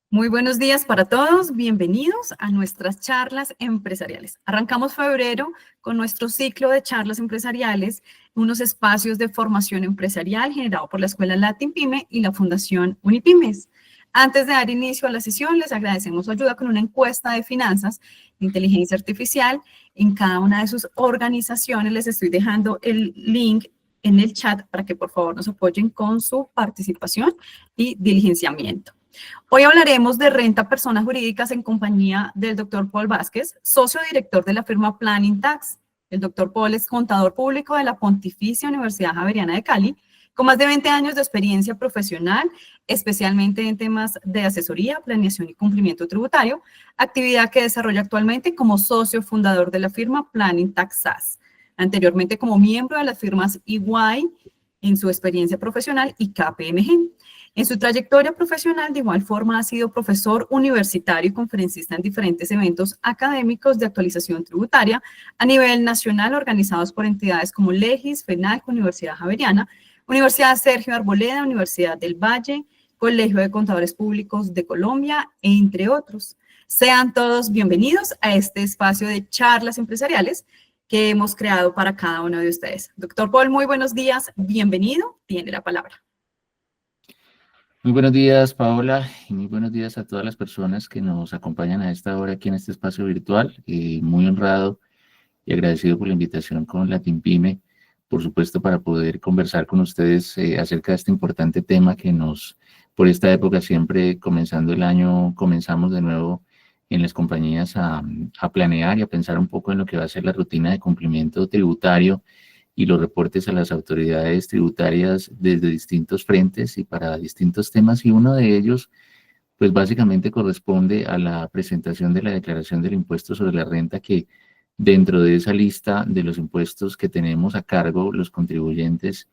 Muy buenos días para todos, bienvenidos a nuestras charlas empresariales. Arrancamos febrero con nuestro ciclo de charlas empresariales, unos espacios de formación empresarial generado por la Escuela Latin Pyme y la Fundación Unipymes. Antes de dar inicio a la sesión, les agradecemos su ayuda con una encuesta de finanzas, de inteligencia artificial. En cada una de sus organizaciones les estoy dejando el link en el chat para que por favor nos apoyen con su participación y diligenciamiento. Hoy hablaremos de renta a personas jurídicas en compañía del doctor Paul Vázquez, socio director de la firma Planning Tax. El doctor Paul es contador público de la Pontificia Universidad Javeriana de Cali, con más de 20 años de experiencia profesional, especialmente en temas de asesoría, planeación y cumplimiento tributario, actividad que desarrolla actualmente como socio fundador de la firma Planning Tax SAS, anteriormente como miembro de las firmas EY en su experiencia profesional y KPMG. En su trayectoria profesional, de igual forma, ha sido profesor universitario y conferencista en diferentes eventos académicos de actualización tributaria a nivel nacional organizados por entidades como Legis, FENALC, Universidad Javeriana, Universidad Sergio Arboleda, Universidad del Valle, Colegio de Contadores Públicos de Colombia, entre otros. Sean todos bienvenidos a este espacio de charlas empresariales que hemos creado para cada uno de ustedes. Doctor Paul, muy buenos días, bienvenido, tiene la palabra. Muy buenos días, Paola, y muy buenos días a todas las personas que nos acompañan a esta hora aquí en este espacio virtual. Muy honrado y agradecido por la invitación con Latin Pyme, por supuesto, para poder conversar con ustedes acerca de este importante tema que por esta época, siempre comenzando el año, comenzamos de nuevo en las compañías a planear y a pensar un poco en lo que va a ser la rutina de cumplimiento tributario y los reportes a las autoridades tributarias desde distintos frentes y para distintos temas, y uno de ellos, pues básicamente corresponde a la presentación de la declaración del impuesto sobre la renta, que dentro de esa lista de los impuestos que tenemos a cargo los contribuyentes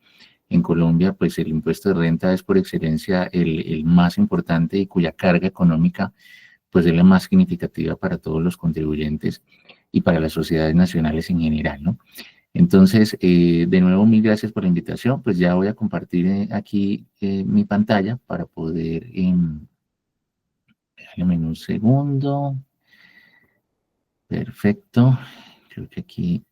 en Colombia, pues el impuesto de renta es por excelencia el más importante y cuya carga económica pues es la más significativa para todos los contribuyentes y para las sociedades nacionales en general, ¿no? Entonces, de nuevo, mil gracias por la invitación. Pues ya voy a compartir aquí mi pantalla para poder, déjame un segundo. Perfecto. Creo que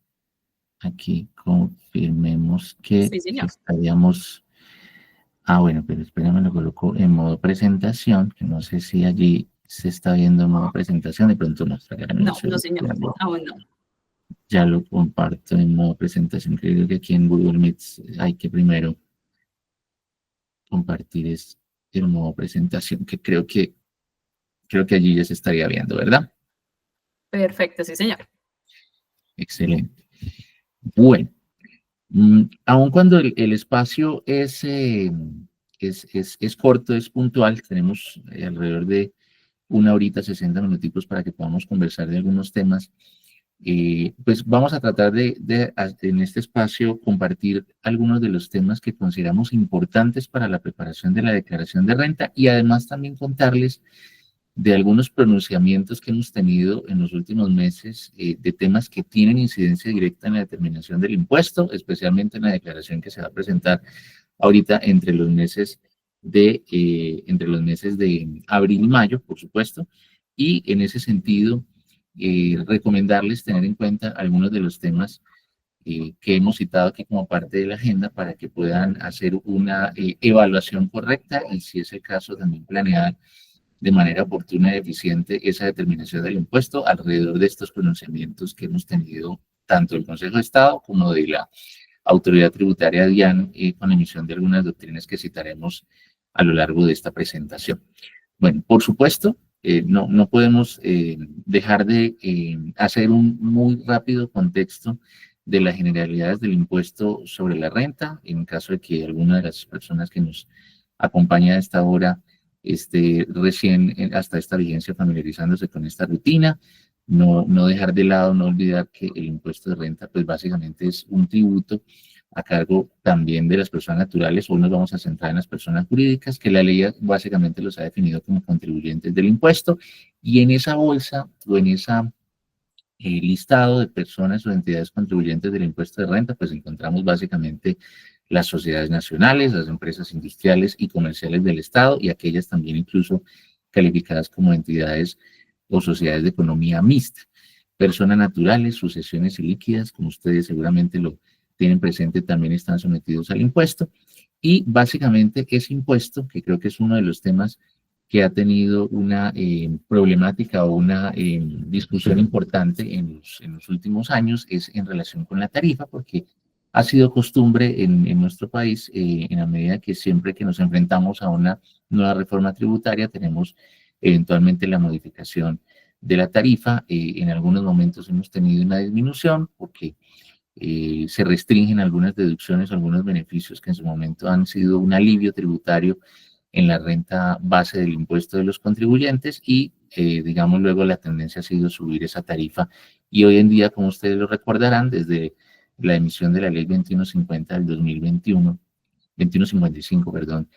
aquí confirmemos que Sí, señor. estaríamos. Bueno, pero espérame, lo coloco en modo presentación, que no sé si allí se está viendo en modo presentación, de pronto no. No, señor, aún no. Ya lo comparto en modo presentación. Creo que aquí en Google Meet hay que primero compartir el modo presentación, que creo que allí ya se estaría viendo, ¿verdad? Perfecto, sí, señor. Excelente. Bueno, aun cuando el espacio es corto, es puntual, tenemos alrededor de 1 horita, 60 minuticos para que podamos conversar de algunos temas. Pues vamos a tratar en este espacio compartir algunos de los temas que consideramos importantes para la preparación de la declaración de renta, y además también contarles de algunos pronunciamientos que hemos tenido en los últimos meses de temas que tienen incidencia directa en la determinación del impuesto, especialmente en la declaración que se va a presentar ahorita entre los meses de abril y mayo, por supuesto, y en ese sentido recomendarles tener en cuenta algunos de los temas que hemos citado aquí como parte de la agenda para que puedan hacer una evaluación correcta y, si es el caso, también planear de manera oportuna y eficiente esa determinación del impuesto alrededor de estos pronunciamientos que hemos tenido tanto del Consejo de Estado como de la Autoridad Tributaria DIAN, con la emisión de algunas doctrinas que citaremos a lo largo de esta presentación. Bueno, por supuesto, no podemos dejar de hacer un muy rápido contexto de las generalidades del impuesto sobre la renta, en caso de que alguna de las personas que nos acompaña a esta hora esté recién hasta esta vigencia familiarizándose con esta rutina. No dejar de lado, no olvidar que el impuesto de renta pues básicamente es un tributo a cargo también de las personas naturales. Hoy nos vamos a centrar en las personas jurídicas, que la ley básicamente los ha definido como contribuyentes del impuesto, y en esa bolsa o en esa listado de personas o entidades contribuyentes del impuesto de renta, pues encontramos básicamente las sociedades nacionales, las empresas industriales y comerciales del Estado, y aquellas también incluso calificadas como entidades o sociedades de economía mixta. Personas naturales, sucesiones y líquidas, como ustedes seguramente lo tienen presente, también están sometidos al impuesto. Y básicamente ese impuesto, que creo que es uno de los temas que ha tenido una problemática o una discusión importante en los últimos años, es en relación con la tarifa, porque ha sido costumbre en nuestro país, en la medida que siempre que nos enfrentamos a una nueva reforma tributaria, tenemos eventualmente la modificación de la tarifa. En algunos momentos hemos tenido una disminución porque se restringen algunas deducciones, algunos beneficios que en su momento han sido un alivio tributario en la renta base del impuesto de los contribuyentes y, digamos, luego la tendencia ha sido subir esa tarifa. Y hoy en día, como ustedes lo recordarán, desde la emisión de la ley 2150 del 2021, 2155, perdón,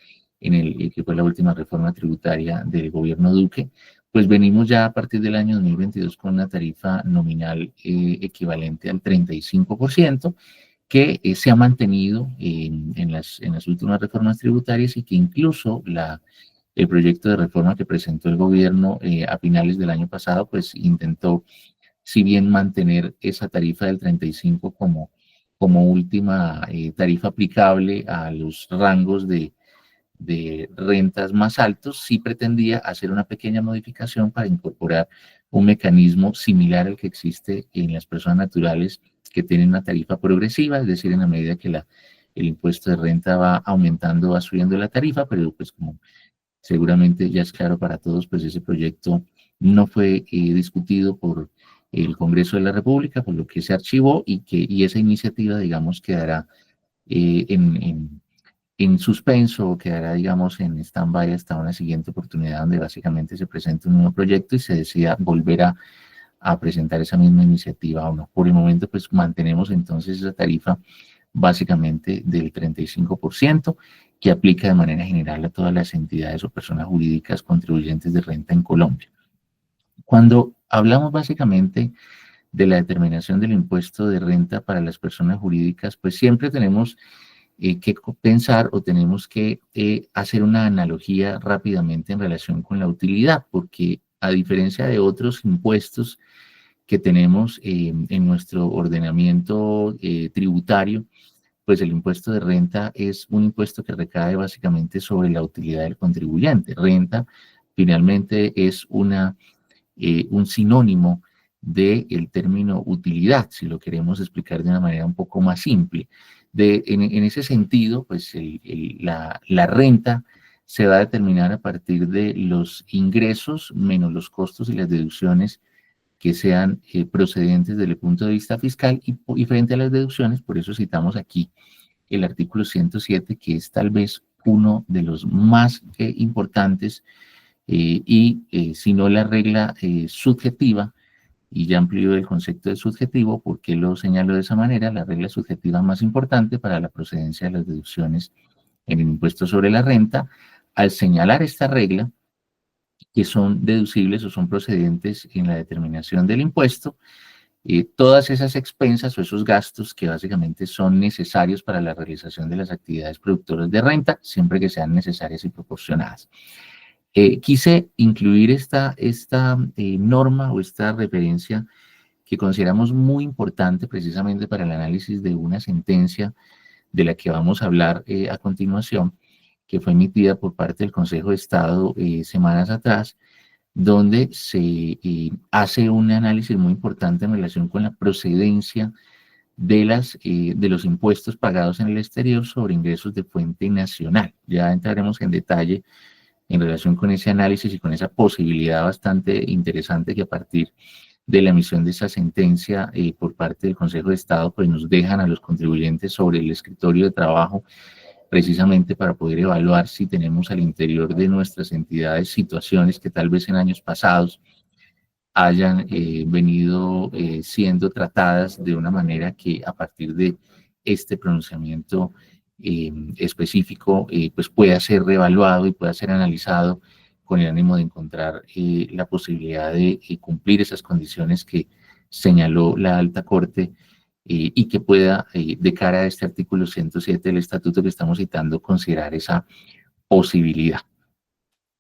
que fue la última reforma tributaria del gobierno Duque, pues venimos ya a partir del año 2022 con una tarifa nominal equivalente al 35%, que se ha mantenido en las últimas reformas tributarias y que incluso el proyecto de reforma que presentó el gobierno a finales del año pasado, pues intentó, si bien mantener esa tarifa del 35 como última tarifa aplicable a los rangos de rentas más altos, sí pretendía hacer una pequeña modificación para incorporar un mecanismo similar al que existe en las personas naturales que tienen una tarifa progresiva, es decir, en la medida que el impuesto de renta va aumentando, va subiendo la tarifa, pero pues como seguramente ya es claro para todos, pues ese proyecto no fue discutido por el Congreso de la República, por lo que se archivó y esa iniciativa, digamos, quedará eh, en, en en suspenso o quedará, digamos, en stand-by hasta una siguiente oportunidad donde básicamente se presente un nuevo proyecto y se decida volver a presentar esa misma iniciativa o no. Por el momento, pues mantenemos entonces esa tarifa básicamente del 35% que aplica de manera general a todas las entidades o personas jurídicas contribuyentes de renta en Colombia. Cuando hablamos básicamente de la determinación del impuesto de renta para las personas jurídicas, pues siempre tenemos que pensar o tenemos que hacer una analogía rápidamente en relación con la utilidad, porque a diferencia de otros impuestos que tenemos en nuestro ordenamiento tributario, pues el impuesto de renta es un impuesto que recae básicamente sobre la utilidad del contribuyente. Renta finalmente es un sinónimo del término utilidad, si lo queremos explicar de una manera un poco más simple. En ese sentido, pues la renta se va a determinar a partir de los ingresos menos los costos y las deducciones que sean procedentes desde el punto de vista fiscal y frente a las deducciones, por eso citamos aquí el artículo 107, que es tal vez uno de los más importantes si no la regla subjetiva, y ya amplío el concepto de subjetivo, porque lo señalo de esa manera, la regla subjetiva más importante para la procedencia de las deducciones en el impuesto sobre la renta, al señalar esta regla, que son deducibles o son procedentes en la determinación del impuesto, todas esas expensas o esos gastos que básicamente son necesarios para la realización de las actividades productoras de renta, siempre que sean necesarias y proporcionadas. Quise incluir esta norma o esta referencia que consideramos muy importante precisamente para el análisis de una sentencia de la que vamos a hablar a continuación, que fue emitida por parte del Consejo de Estado semanas atrás, donde se hace un análisis muy importante en relación con la procedencia de los impuestos pagados en el exterior sobre ingresos de fuente nacional. Ya entraremos en detalle en relación con ese análisis y con esa posibilidad bastante interesante que a partir de la emisión de esa sentencia por parte del Consejo de Estado, pues nos dejan a los contribuyentes sobre el escritorio de trabajo precisamente para poder evaluar si tenemos al interior de nuestras entidades situaciones que tal vez en años pasados hayan venido siendo tratadas de una manera que a partir de este pronunciamiento específico pues pueda ser reevaluado y pueda ser analizado con el ánimo de encontrar la posibilidad de cumplir esas condiciones que señaló la Alta Corte y que pueda, de cara a este artículo 107 del estatuto que estamos citando, considerar esa posibilidad.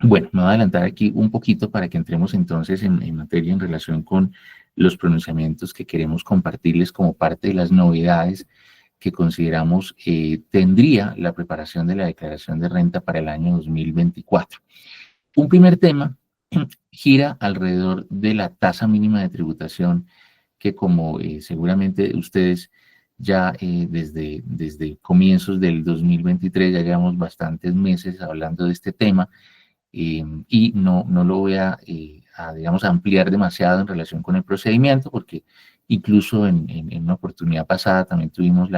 Bueno, me voy a adelantar aquí un poquito para que entremos entonces en materia en relación con los pronunciamientos que queremos compartirles como parte de las novedades que consideramos tendría la preparación de la declaración de renta para el año 2024. Un primer tema gira alrededor de la tasa mínima de tributación que como seguramente ustedes ya desde comienzos del 2023 ya llevamos bastantes meses hablando de este tema y no lo voy digamos, ampliar demasiado en relación con el procedimiento porque incluso en una oportunidad pasada también tuvimos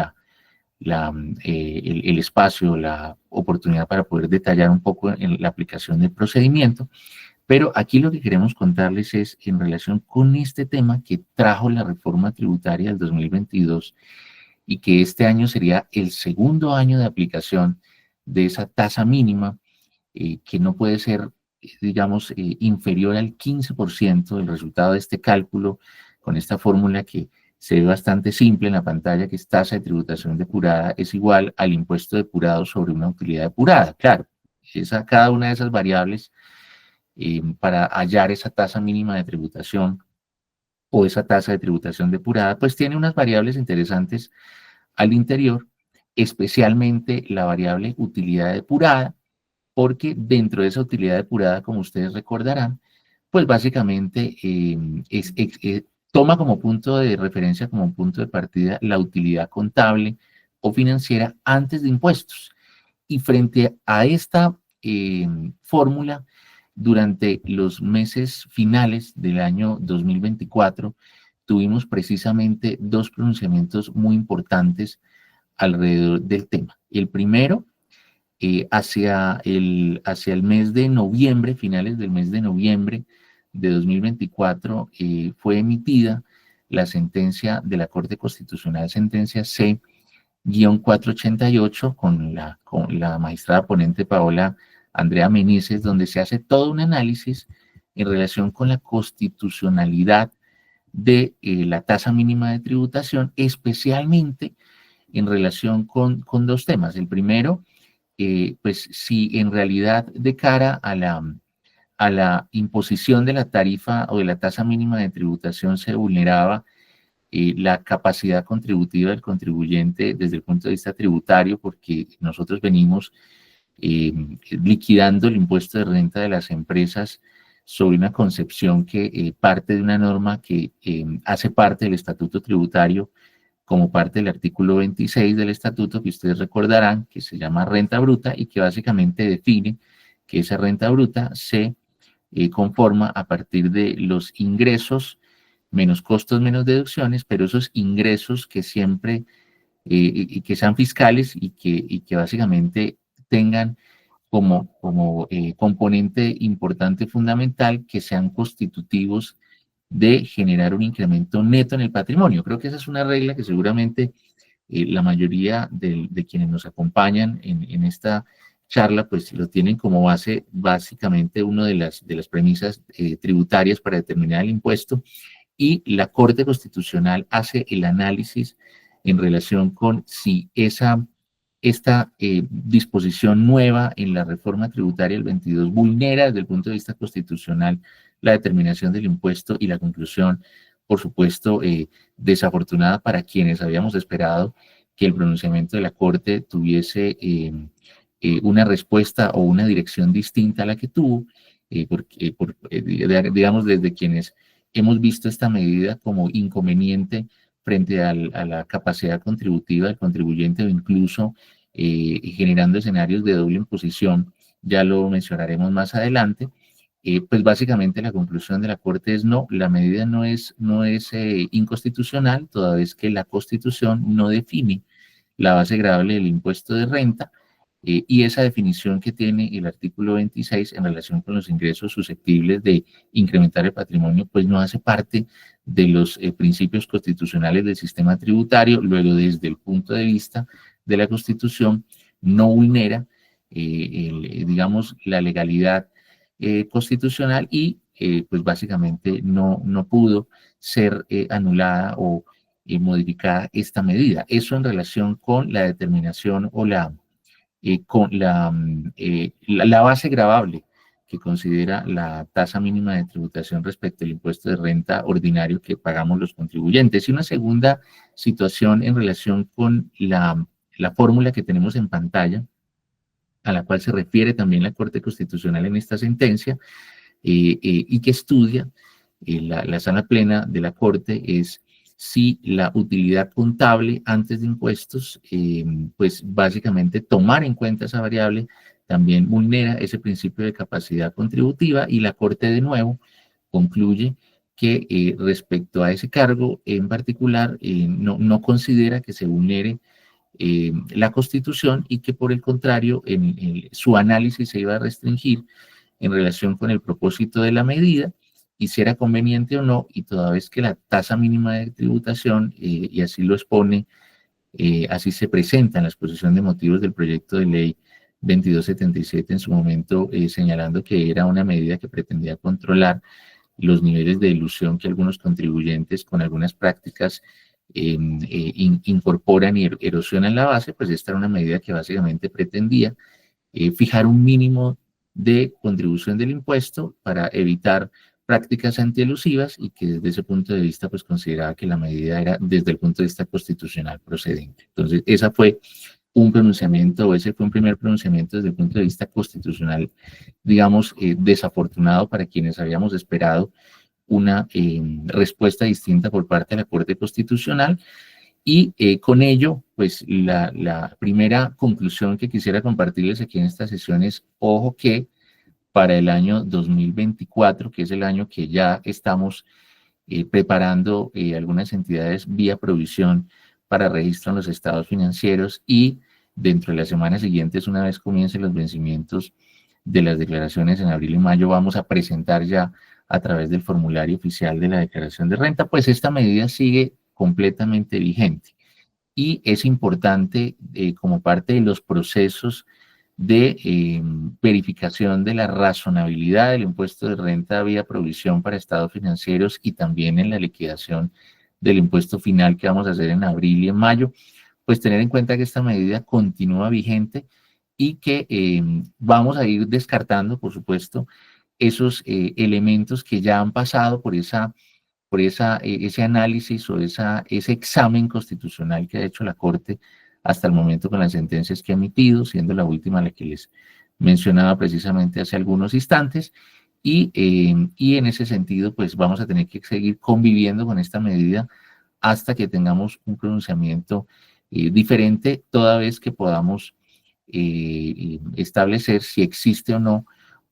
el espacio, la oportunidad para poder detallar un poco en la aplicación del procedimiento, pero aquí lo que queremos contarles es en relación con este tema que trajo la reforma tributaria del 2022 y que este año sería el segundo año de aplicación de esa tasa mínima que no puede ser, digamos, inferior al 15% del resultado de este cálculo con esta fórmula que se ve bastante simple en la pantalla, que es tasa de tributación depurada es igual al impuesto depurado sobre una utilidad depurada. Claro, cada una de esas variables para hallar esa tasa mínima de tributación o esa tasa de tributación depurada, pues tiene unas variables interesantes al interior, especialmente la variable utilidad depurada, porque dentro de esa utilidad depurada, como ustedes recordarán, pues básicamente toma como punto de referencia, como punto de partida, la utilidad contable o financiera antes de impuestos. Y frente a esta fórmula, durante los meses finales del año 2024, tuvimos precisamente dos pronunciamientos muy importantes alrededor del tema. El primero, hacia el mes de noviembre, finales del mes de noviembre de 2024, fue emitida la sentencia de la Corte Constitucional, sentencia C-488, con la magistrada ponente Paola Andrea Meneses, donde se hace todo un análisis en relación con la constitucionalidad de la tasa mínima de tributación, especialmente en relación con dos temas. El primero, pues si en realidad de cara a la imposición de la tarifa o de la tasa mínima de tributación se vulneraba la capacidad contributiva del contribuyente desde el punto de vista tributario, porque nosotros venimos eh, liquidando el impuesto de renta de las empresas sobre una concepción que parte de una norma que hace parte del estatuto tributario como parte del artículo 26 del estatuto, que ustedes recordarán, que se llama renta bruta y que básicamente define que esa renta bruta se conforma a partir de los ingresos menos costos, menos deducciones, pero esos ingresos que siempre, y que sean fiscales y que básicamente tengan como componente importante fundamental que sean constitutivos de generar un incremento neto en el patrimonio. Creo que esa es una regla que seguramente la mayoría de quienes nos acompañan en esta charla, pues lo tienen como base básicamente una de las premisas tributarias para determinar el impuesto y la Corte Constitucional hace el análisis en relación con si esta disposición nueva en la reforma tributaria del 22 vulnera desde el punto de vista constitucional la determinación del impuesto y la conclusión, por supuesto, desafortunada para quienes habíamos esperado que el pronunciamiento de la Corte tuviese una respuesta o una dirección distinta a la que tuvo, digamos, desde quienes hemos visto esta medida como inconveniente frente a la capacidad contributiva del contribuyente o incluso generando escenarios de doble imposición, ya lo mencionaremos más adelante. Pues básicamente la conclusión de la Corte es no, la medida no es inconstitucional, toda vez que la Constitución no define la base gravable del impuesto de renta, y esa definición que tiene el artículo 26 en relación con los ingresos susceptibles de incrementar el patrimonio, pues no hace parte de los principios constitucionales del sistema tributario, luego desde el punto de vista de la Constitución no vulnera, digamos, la legalidad constitucional y pues básicamente no pudo ser anulada o modificada esta medida. Eso en relación con la determinación o la base gravable que considera la tasa mínima de tributación respecto al impuesto de renta ordinario que pagamos los contribuyentes. Y una segunda situación en relación con la fórmula que tenemos en pantalla, a la cual se refiere también la Corte Constitucional en esta sentencia, y que estudia la sala plena de la Corte es si la utilidad contable antes de impuestos, pues básicamente tomar en cuenta esa variable también vulnera ese principio de capacidad contributiva y la Corte de nuevo concluye que respecto a ese cargo en particular no considera que se vulnere la Constitución y que por el contrario su análisis se iba a restringir en relación con el propósito de la medida y si era conveniente o no, y toda vez que la tasa mínima de tributación, y así lo expone, así se presenta en la exposición de motivos del proyecto de ley 2277 en su momento, señalando que era una medida que pretendía controlar los niveles de ilusión que algunos contribuyentes con algunas prácticas incorporan y erosionan la base, pues esta era una medida que básicamente pretendía fijar un mínimo de contribución del impuesto para evitar prácticas antielusivas y que desde ese punto de vista pues consideraba que la medida era desde el punto de vista constitucional procedente. Entonces, esa fue un pronunciamiento, o ese fue un primer pronunciamiento desde el punto de vista constitucional, digamos, desafortunado para quienes habíamos esperado una respuesta distinta por parte de la Corte Constitucional. Y con ello, pues la primera conclusión que quisiera compartirles aquí en esta sesión es, ojo que para el año 2024, que es el año que ya estamos preparando algunas entidades vía provisión para registro en los estados financieros y dentro de las semanas siguientes, una vez comiencen los vencimientos de las declaraciones en abril y mayo, vamos a presentar ya a través del formulario oficial de la declaración de renta, pues esta medida sigue completamente vigente y es importante como parte de los procesos de verificación de la razonabilidad del impuesto de renta vía provisión para estados financieros y también en la liquidación del impuesto final que vamos a hacer en abril y en mayo, pues tener en cuenta que esta medida continúa vigente y que vamos a ir descartando, por supuesto, esos elementos que ya han pasado por ese análisis o ese examen constitucional que ha hecho la Corte hasta el momento con las sentencias que ha emitido, siendo la última la que les mencionaba precisamente hace algunos instantes. Y en ese sentido, pues vamos a tener que seguir conviviendo con esta medida hasta que tengamos un pronunciamiento diferente, toda vez que podamos establecer si existe o no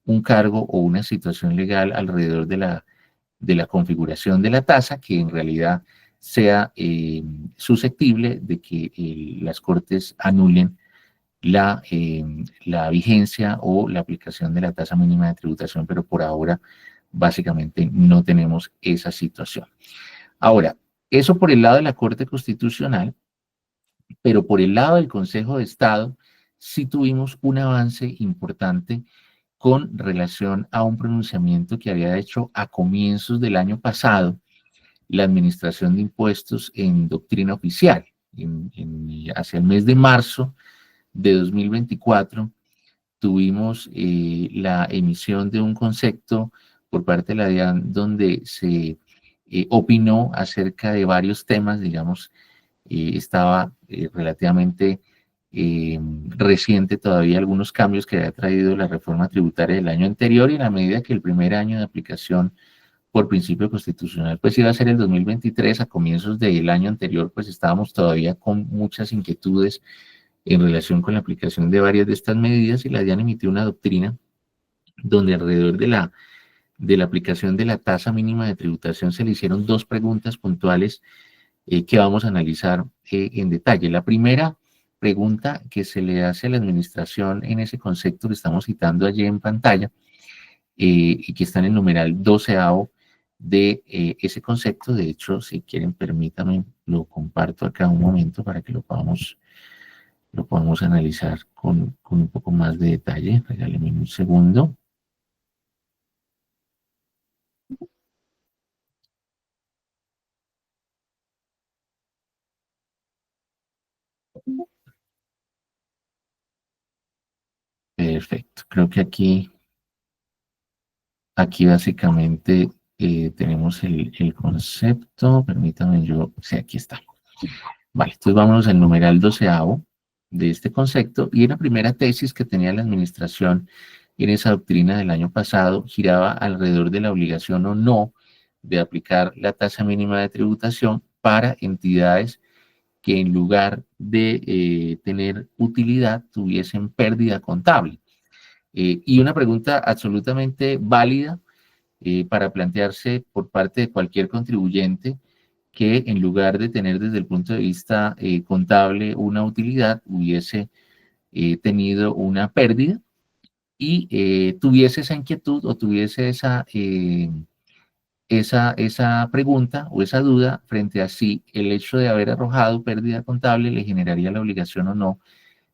un cargo o una situación legal alrededor de la configuración de la tasa que en realidad sea susceptible de que las Cortes anulen la vigencia o la aplicación de la tasa mínima de tributación, pero por ahora básicamente no tenemos esa situación. Ahora, eso por el lado de la Corte Constitucional, pero por el lado del Consejo de Estado sí tuvimos un avance importante con relación a un pronunciamiento que había hecho a comienzos del año pasado la Administración de Impuestos en doctrina oficial. Hacia el mes de marzo de 2024 tuvimos la emisión de un concepto por parte de la DIAN donde se opinó acerca de varios temas, digamos, estaba relativamente reciente todavía algunos cambios que había traído la reforma tributaria del año anterior y en la medida que el primer año de aplicación por principio constitucional pues iba a ser el 2023, a comienzos del año anterior pues estábamos todavía con muchas inquietudes en relación con la aplicación de varias de estas medidas y la DIAN emitió una doctrina donde alrededor de la aplicación de la tasa mínima de tributación se le hicieron dos preguntas puntuales que vamos a analizar en detalle. La primera pregunta que se le hace a la administración en ese concepto que estamos citando allí en pantalla y que está en el numeral 12avo de ese concepto. De hecho, si quieren, permítanme, lo comparto acá un momento para que lo podamos analizar con un poco más de detalle. Regálenme un segundo. Perfecto. Creo que aquí Aquí básicamente tenemos el concepto, permítanme sí, aquí está. Vale, entonces vámonos al numeral 12º de este concepto, y en la primera tesis que tenía la administración en esa doctrina del año pasado giraba alrededor de la obligación o no de aplicar la tasa mínima de tributación para entidades que en lugar de tener utilidad tuviesen pérdida contable. Y una pregunta absolutamente válida para plantearse por parte de cualquier contribuyente que en lugar de tener desde el punto de vista contable una utilidad, hubiese tenido una pérdida y tuviese esa inquietud o tuviese esa pregunta o esa duda frente a si el hecho de haber arrojado pérdida contable le generaría la obligación o no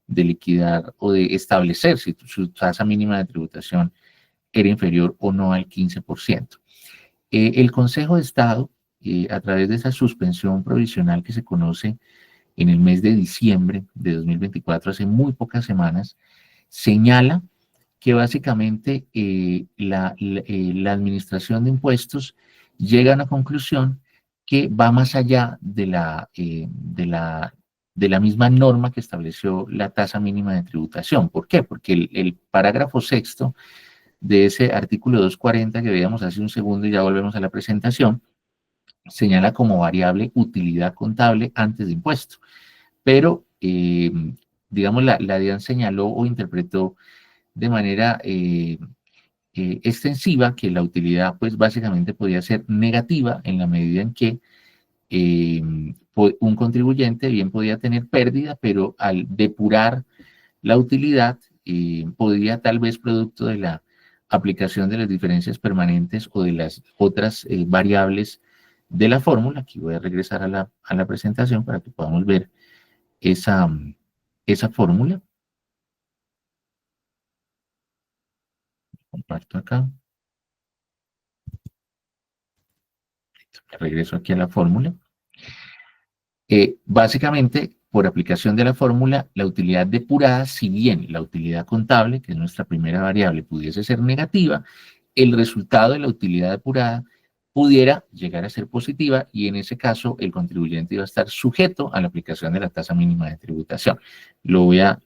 de liquidar o de establecer si su tasa mínima de tributación era inferior o no al 15%. El Consejo de Estado, a través de esa suspensión provisional que se conoce en el mes de diciembre de 2024, hace muy pocas semanas, señala que básicamente la Administración de Impuestos llega a una conclusión que va más allá de la misma norma que estableció la tasa mínima de tributación. ¿Por qué? Porque el parágrafo sexto de ese artículo 240 que veíamos hace un segundo y ya volvemos a la presentación, señala como variable utilidad contable antes de impuesto. Pero, digamos, la DIAN señaló o interpretó de manera extensiva que la utilidad, pues, básicamente podía ser negativa en la medida en que un contribuyente bien podía tener pérdida, pero al depurar la utilidad, podría tal vez producto de la aplicación de las diferencias permanentes o de las otras variables de la fórmula. Aquí voy a regresar a la presentación para que podamos ver esa fórmula. Comparto acá. Regreso aquí a la fórmula. Básicamente, por aplicación de la fórmula, la utilidad depurada, si bien la utilidad contable, que es nuestra primera variable, pudiese ser negativa, el resultado de la utilidad depurada pudiera llegar a ser positiva y en ese caso el contribuyente iba a estar sujeto a la aplicación de la tasa mínima de tributación. Lo voy a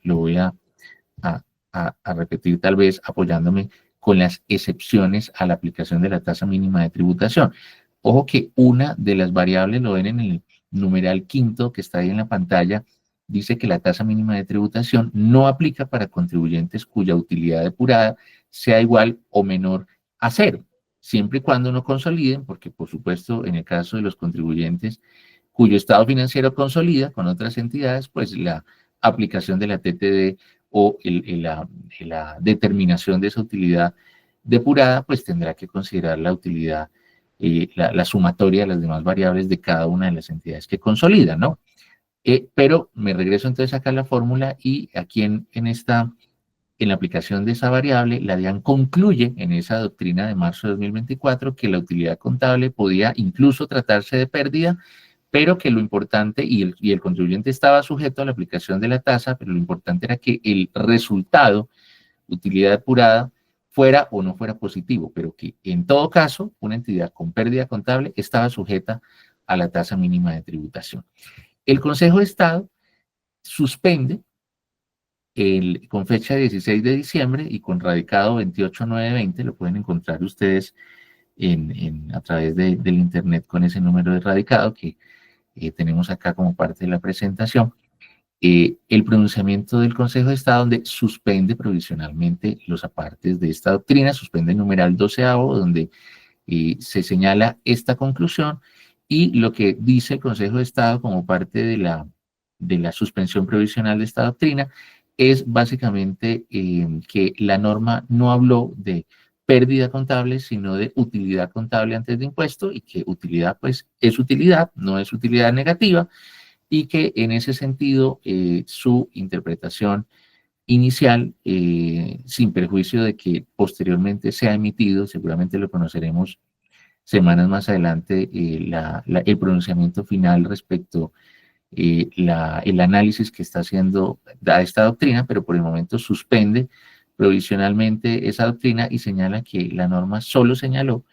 repetir tal vez apoyándome con las excepciones a la aplicación de la tasa mínima de tributación. Ojo que una de las variables, lo ven en el numeral quinto que está ahí en la pantalla, dice que la tasa mínima de tributación no aplica para contribuyentes cuya utilidad depurada sea igual o menor a cero, siempre y cuando no consoliden, porque por supuesto en el caso de los contribuyentes cuyo estado financiero consolida con otras entidades, pues la aplicación de la TTD o la determinación de esa utilidad depurada, pues tendrá que considerar la utilidad, la sumatoria de las demás variables de cada una de las entidades que consolidan, ¿no? Pero me regreso entonces acá a la fórmula y aquí en la aplicación de esa variable, la DIAN concluye en esa doctrina de marzo de 2024 que la utilidad contable podía incluso tratarse de pérdida, pero que lo importante, y el contribuyente estaba sujeto a la aplicación de la tasa, pero lo importante era que el resultado, utilidad depurada, fuera o no fuera positivo, pero que en todo caso, una entidad con pérdida contable estaba sujeta a la tasa mínima de tributación. El Consejo de Estado suspende con fecha 16 de diciembre y con radicado 28.920, lo pueden encontrar ustedes a través del internet con ese número de radicado que tenemos acá como parte de la presentación, el pronunciamiento del Consejo de Estado donde suspende provisionalmente los apartes de esta doctrina, suspende el numeral 12º donde se señala esta conclusión y lo que dice el Consejo de Estado como parte de la suspensión provisional de esta doctrina es básicamente que la norma no habló de pérdida contable, sino de utilidad contable antes de impuesto y que utilidad pues es utilidad, no es utilidad negativa y que en ese sentido su interpretación inicial, sin perjuicio de que posteriormente sea emitido, seguramente lo conoceremos semanas más adelante, el pronunciamiento final respecto el análisis que está haciendo a esta doctrina, pero por el momento suspende provisionalmente esa doctrina y señala que la norma solo señaló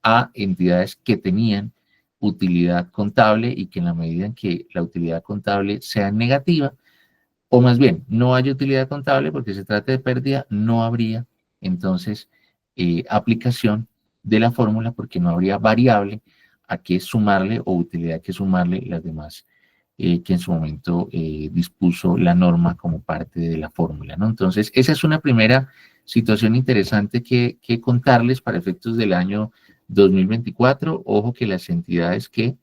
a entidades que tenían utilidad contable y que en la medida en que la utilidad contable sea negativa, o más bien no haya utilidad contable porque se trata de pérdida, no habría entonces aplicación de la fórmula porque no habría variable a que sumarle o utilidad que sumarle las demás que en su momento dispuso la norma como parte de la fórmula, ¿no? Entonces, esa es una primera situación interesante que contarles para efectos del año 2024. Ojo que las entidades que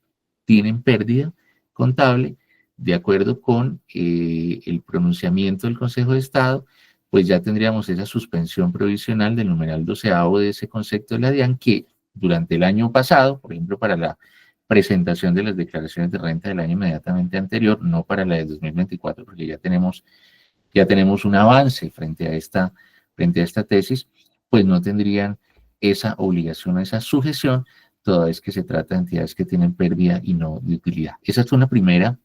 tienen pérdida contable, de acuerdo con el pronunciamiento del Consejo de Estado, pues ya tendríamos esa suspensión provisional del numeral 12º de ese concepto de la DIAN que durante el año pasado, por ejemplo, para la presentación de las declaraciones de renta del año inmediatamente anterior, no para la de 2024, porque ya tenemos un avance frente a esta tesis, pues no tendrían esa obligación, esa sujeción, toda vez que se trata de entidades que tienen pérdida y no de utilidad. Esa es una primera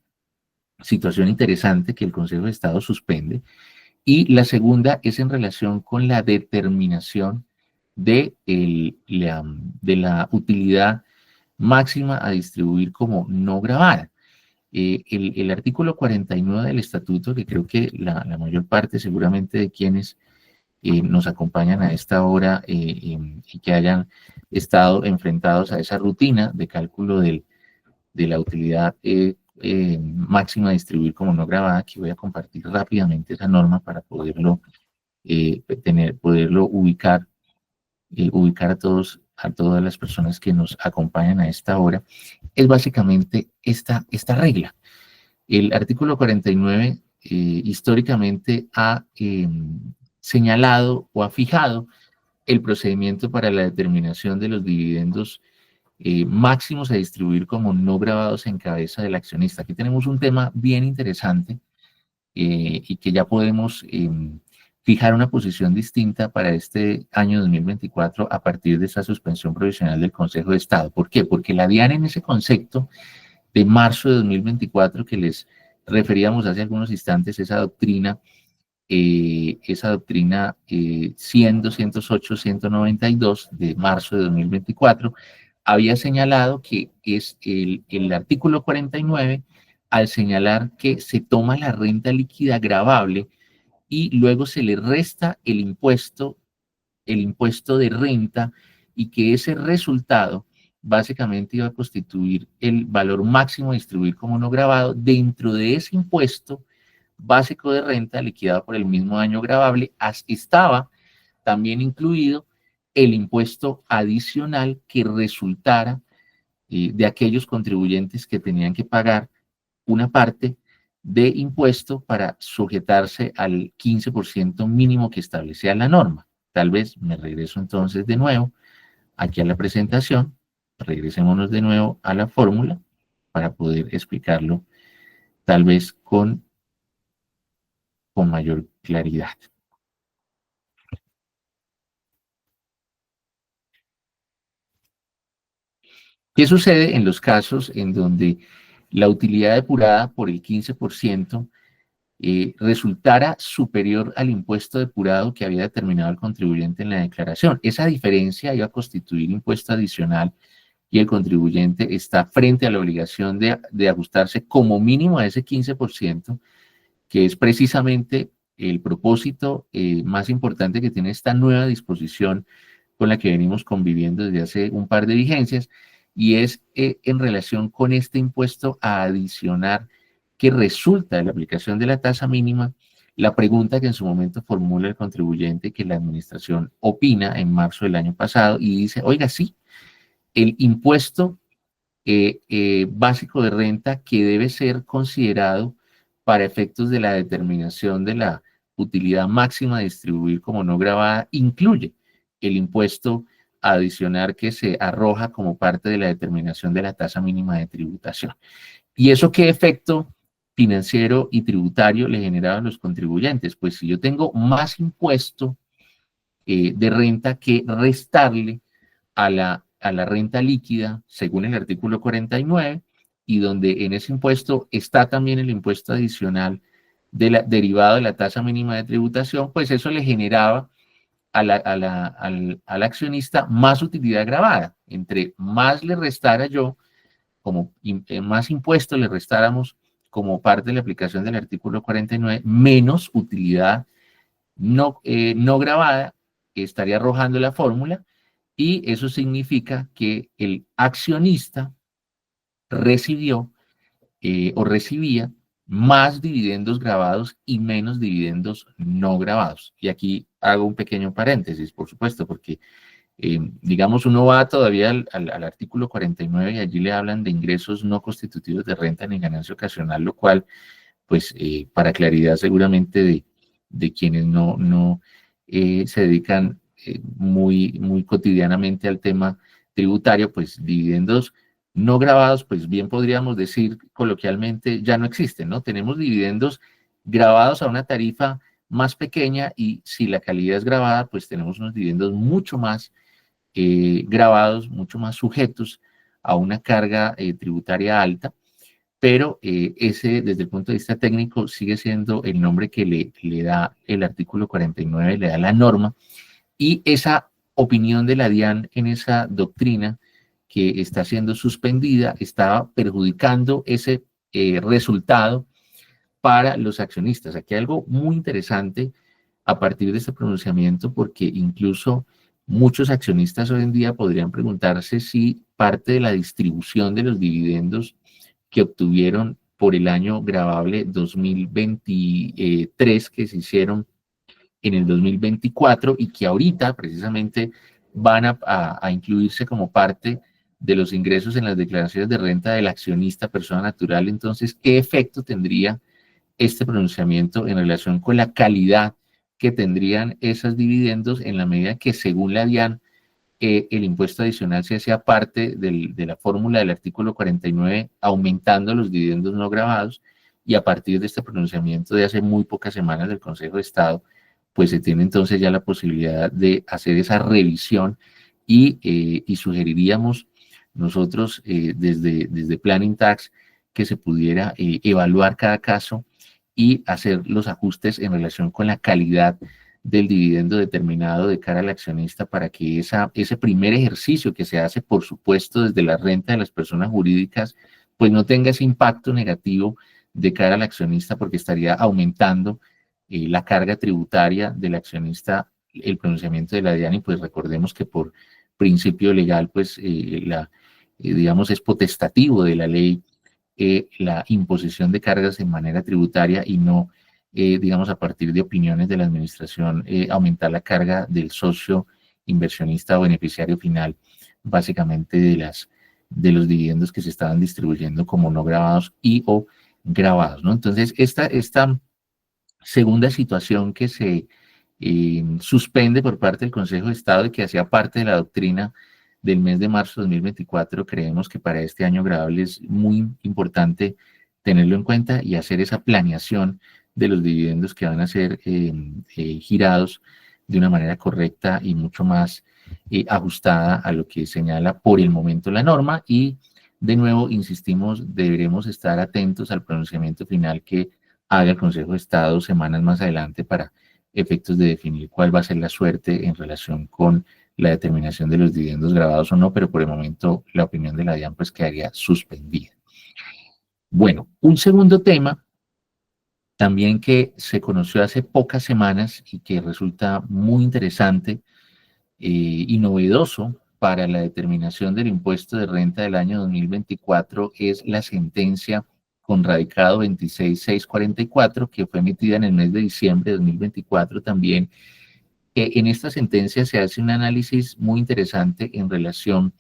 situación interesante que el Consejo de Estado suspende. Y la segunda es en relación con la determinación de la utilidad máxima a distribuir como no grabada. El artículo 49 del estatuto, que creo que la mayor parte seguramente de quienes nos acompañan a esta hora y que hayan estado enfrentados a esa rutina de cálculo de la utilidad máxima a distribuir como no grabada, que voy a compartir rápidamente esa norma para poderlo ubicar a todas las personas que nos acompañan a esta hora, es básicamente esta regla. El artículo 49 históricamente ha señalado o ha fijado el procedimiento para la determinación de los dividendos máximos a distribuir como no grabados en cabeza del accionista. Aquí tenemos un tema bien interesante y que ya podemos fijar una posición distinta para este año 2024 a partir de esa suspensión provisional del Consejo de Estado. ¿Por qué? Porque la DIAN en ese concepto de marzo de 2024 que les referíamos hace algunos instantes, esa doctrina 100, 208, 192 de marzo de 2024, había señalado que es el artículo 49, al señalar que se toma la renta líquida gravable y luego se le resta el impuesto de renta y que ese resultado básicamente iba a constituir el valor máximo a distribuir como no gravado dentro de ese impuesto básico de renta liquidado por el mismo año gravable, estaba también incluido el impuesto adicional que resultara de aquellos contribuyentes que tenían que pagar una parte de impuesto para sujetarse al 15% mínimo que establecía la norma. Tal vez me regreso entonces de nuevo aquí a la presentación, regresémonos de nuevo a la fórmula para poder explicarlo tal vez con mayor claridad. ¿Qué sucede en los casos en donde la utilidad depurada por el 15% resultara superior al impuesto depurado que había determinado el contribuyente en la declaración? Esa diferencia iba a constituir impuesto adicional y el contribuyente está frente a la obligación de ajustarse como mínimo a ese 15%, que es precisamente el propósito más importante que tiene esta nueva disposición con la que venimos conviviendo desde hace un par de vigencias, y es en relación con este impuesto a adicionar que resulta de la aplicación de la tasa mínima, la pregunta que en su momento formula el contribuyente, que la administración opina en marzo del año pasado y dice, oiga, sí, el impuesto básico de renta que debe ser considerado para efectos de la determinación de la utilidad máxima a distribuir como no grabada, incluye el impuesto adicional que se arroja como parte de la determinación de la tasa mínima de tributación. ¿Y eso qué efecto financiero y tributario le generaban los contribuyentes? Pues si yo tengo más impuesto de renta que restarle a la renta líquida, según el artículo 49, y donde en ese impuesto está también el impuesto adicional derivado de la tasa mínima de tributación, pues eso le generaba al accionista más utilidad gravada. Entre más le restara yo, más impuestos le restáramos como parte de la aplicación del artículo 49, menos utilidad no gravada estaría arrojando la fórmula, y eso significa que el accionista recibió o recibía más dividendos grabados y menos dividendos no grabados. Y aquí hago un pequeño paréntesis, por supuesto, porque digamos, uno va todavía al artículo 49 y allí le hablan de ingresos no constitutivos de renta ni ganancia ocasional, lo cual, pues, para claridad seguramente de quienes no se dedican muy cotidianamente al tema tributario, pues dividendos no grabados, pues bien podríamos decir coloquialmente, ya no existen, ¿no? Tenemos dividendos grabados a una tarifa más pequeña, y si la calidad es grabada, pues tenemos unos dividendos mucho más grabados, mucho más sujetos a una carga tributaria alta, pero ese, desde el punto de vista técnico, sigue siendo el nombre que le da el artículo 49, le da la norma, y esa opinión de la DIAN en esa doctrina que está siendo suspendida está perjudicando ese resultado para los accionistas. Aquí hay algo muy interesante a partir de este pronunciamiento, porque incluso muchos accionistas hoy en día podrían preguntarse si parte de la distribución de los dividendos que obtuvieron por el año gravable 2023, que se hicieron en el 2024 y que ahorita precisamente van a incluirse como parte de los ingresos en las declaraciones de renta del accionista persona natural. Entonces, ¿qué efecto tendría este pronunciamiento en relación con la calidad que tendrían esos dividendos, en la medida que, según la DIAN, el impuesto adicional se hacía parte de la fórmula del artículo 49, aumentando los dividendos no gravados? Y a partir de este pronunciamiento de hace muy pocas semanas del Consejo de Estado, pues se tiene entonces ya la posibilidad de hacer esa revisión, y sugeriríamos nosotros desde Planning Tax que se pudiera evaluar cada caso y hacer los ajustes en relación con la calidad del dividendo determinado de cara al accionista, para que ese primer ejercicio que se hace, por supuesto, desde la renta de las personas jurídicas, pues no tenga ese impacto negativo de cara al accionista, porque estaría aumentando la carga tributaria del accionista el pronunciamiento de la DIAN. Y pues recordemos que por principio legal, pues digamos, es potestativo de la ley la imposición de cargas en manera tributaria, y no, digamos, a partir de opiniones de la administración, aumentar la carga del socio inversionista o beneficiario final, básicamente de los dividendos que se estaban distribuyendo como no grabados y o grabados, ¿no? Entonces, esta segunda situación que se suspende por parte del Consejo de Estado y que hacía parte de la doctrina del mes de marzo de 2024, creemos que para este año gravable es muy importante tenerlo en cuenta y hacer esa planeación de los dividendos que van a ser girados de una manera correcta y mucho más ajustada a lo que señala por el momento la norma. Y de nuevo, insistimos, deberemos estar atentos al pronunciamiento final que haga el Consejo de Estado semanas más adelante, para efectos de definir cuál va a ser la suerte en relación con la determinación de los dividendos grabados o no, pero por el momento la opinión de la DIAN pues quedaría suspendida. Bueno, un segundo tema también que se conoció hace pocas semanas y que resulta muy interesante y novedoso para la determinación del impuesto de renta del año 2024 es la sentencia con radicado 26644, que fue emitida en el mes de diciembre de 2024 también. En esta sentencia se hace un análisis muy interesante en relación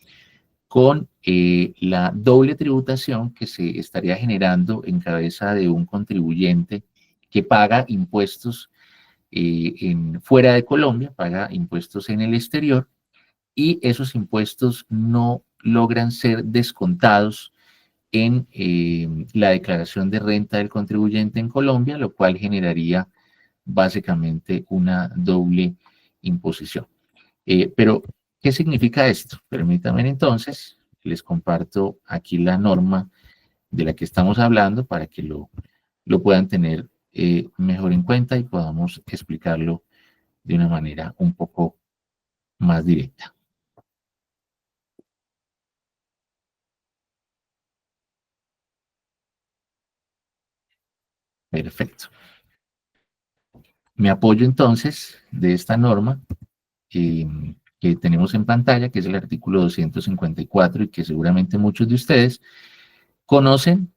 con la doble tributación que se estaría generando en cabeza de un contribuyente que paga impuestos fuera de Colombia, paga impuestos en el exterior, y esos impuestos no logran ser descontados en la declaración de renta del contribuyente en Colombia, lo cual generaría básicamente una doble imposición. Pero, ¿qué significa esto? Permítanme entonces, les comparto aquí la norma de la que estamos hablando para que lo puedan tener mejor en cuenta y podamos explicarlo de una manera un poco más directa. Perfecto. Me apoyo entonces de esta norma eh, que tenemos en pantalla, que es el artículo 254 y que seguramente muchos de ustedes conocen,